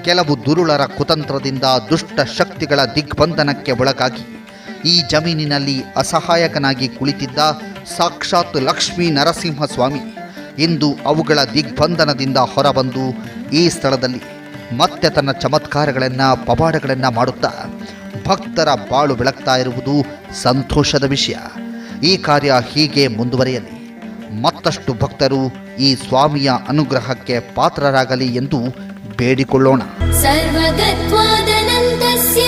ಕೆಲವು ದುರುಳರ ಕುತಂತ್ರದಿಂದ ದುಷ್ಟ ಶಕ್ತಿಗಳ ದಿಗ್ಬಂಧನಕ್ಕೆ ಒಳಗಾಗಿ ಈ ಜಮೀನಿನಲ್ಲಿ ಅಸಹಾಯಕನಾಗಿ ಕುಳಿತಿದ್ದ ಸಾಕ್ಷಾತ್ ಲಕ್ಷ್ಮೀ ನರಸಿಂಹಸ್ವಾಮಿ ಇಂದು ಅವುಗಳ ದಿಗ್ಬಂಧನದಿಂದ ಹೊರಬಂದು ಈ ಸ್ಥಳದಲ್ಲಿ ಮತ್ತೆ ತನ್ನ ಚಮತ್ಕಾರಗಳನ್ನು ಪವಾಡಗಳನ್ನು ಮಾಡುತ್ತಾ ಭಕ್ತರ ಬಾಳು ಬೆಳಗ್ತಾ ಇರುವುದು ಸಂತೋಷದ ವಿಷಯ. ಈ ಕಾರ್ಯ ಹೀಗೆ ಮುಂದುವರಿಯಲಿ, ಮತ್ತಷ್ಟು ಭಕ್ತರು ಈ ಸ್ವಾಮಿಯ ಅನುಗ್ರಹಕ್ಕೆ ಪಾತ್ರರಾಗಲಿ ಎಂದು ಬೇಡಿಕೊಳ್ಳೋಣ. ಸರ್ವಗತ್ವಾದನಂತಸ್ಯ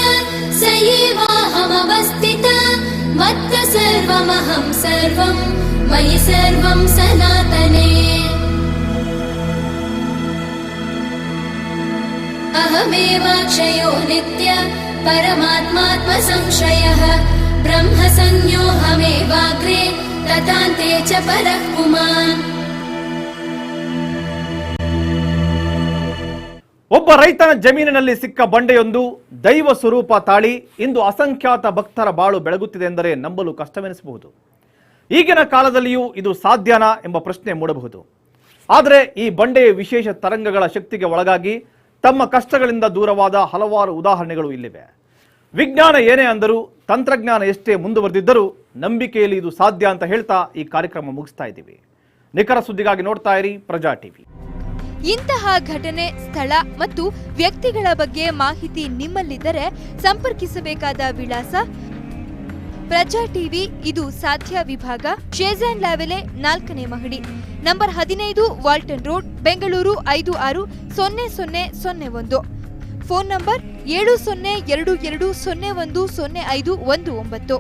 ಸಯೇವಾಹಮವಸ್ಥಿತ ಮತ್ತ ಸರ್ವಮಹಂ ಸರ್ವಂ ಮಯಿ ಸರ್ವಂ ಸನಾತನೇ. ಅಹಮೇವಾಕ್ಷಯೋ ನಿತ್ಯ ಪರಮಾತ್ಮಾತ್ಮ ಸಂಶಯಃ ಬ್ರಹ್ಮ ಸಂಜ್ಞೋಹಮೇವಾಗ್ರೇ ತಥಾಂತೆ ಚ ಪರಃ ಪುಮಾನ್. ಒಬ್ಬ ರೈತನ ಜಮೀನಿನಲ್ಲಿ ಸಿಕ್ಕ ಬಂಡೆಯೊಂದು ದೈವ ಸ್ವರೂಪ ತಾಳಿ ಇಂದು ಅಸಂಖ್ಯಾತ ಭಕ್ತರ ಬಾಳು ಬೆಳಗುತ್ತಿದೆ ಎಂದರೆ ನಂಬಲು ಕಷ್ಟವೆನಿಸಬಹುದು. ಈಗಿನ ಕಾಲದಲ್ಲಿಯೂ ಇದು ಸಾಧ್ಯನಾ ಎಂಬ ಪ್ರಶ್ನೆ ಮೂಡಬಹುದು. ಆದರೆ ಈ ಬಂಡೆಯ ವಿಶೇಷ ತರಂಗಗಳ ಶಕ್ತಿಗೆ ಒಳಗಾಗಿ ತಮ್ಮ ಕಷ್ಟಗಳಿಂದ ದೂರವಾದ ಹಲವಾರು ಉದಾಹರಣೆಗಳು ಇಲ್ಲಿವೆ. ವಿಜ್ಞಾನ ಏನೇ ಅಂದರೂ, ತಂತ್ರಜ್ಞಾನ ಎಷ್ಟೇ ಮುಂದುವರೆದಿದ್ದರೂ ನಂಬಿಕೆಯಲ್ಲಿ ಇದು ಸಾಧ್ಯ ಅಂತ ಹೇಳ್ತಾ ಈ ಕಾರ್ಯಕ್ರಮ ಮುಗಿಸ್ತಾ ಇದ್ದೀವಿ. ನಿಖರ ಸುದ್ದಿಗಾಗಿ ನೋಡ್ತಾ ಇರಿ ಪ್ರಜಾ ಟಿವಿ. ಇಂತಹ ಘಟನೆ, ಸ್ಥಳ ಮತ್ತು ವ್ಯಕ್ತಿಗಳ ಬಗ್ಗೆ ಮಾಹಿತಿ ನಿಮ್ಮಲ್ಲಿದ್ದರೆ ಸಂಪರ್ಕಿಸಬೇಕಾದ ವಿಳಾಸ ಪ್ರಜಾ ಟಿವಿ, ಇದು ಸಾಧ್ಯ ವಿಭಾಗ, ಶೇಜಾನ್ ಲಾವೆಲೆ 4ನೇ ಮಹಡಿ, number 15, Walton road, Bengaluru 560001. Phone number 7022010519.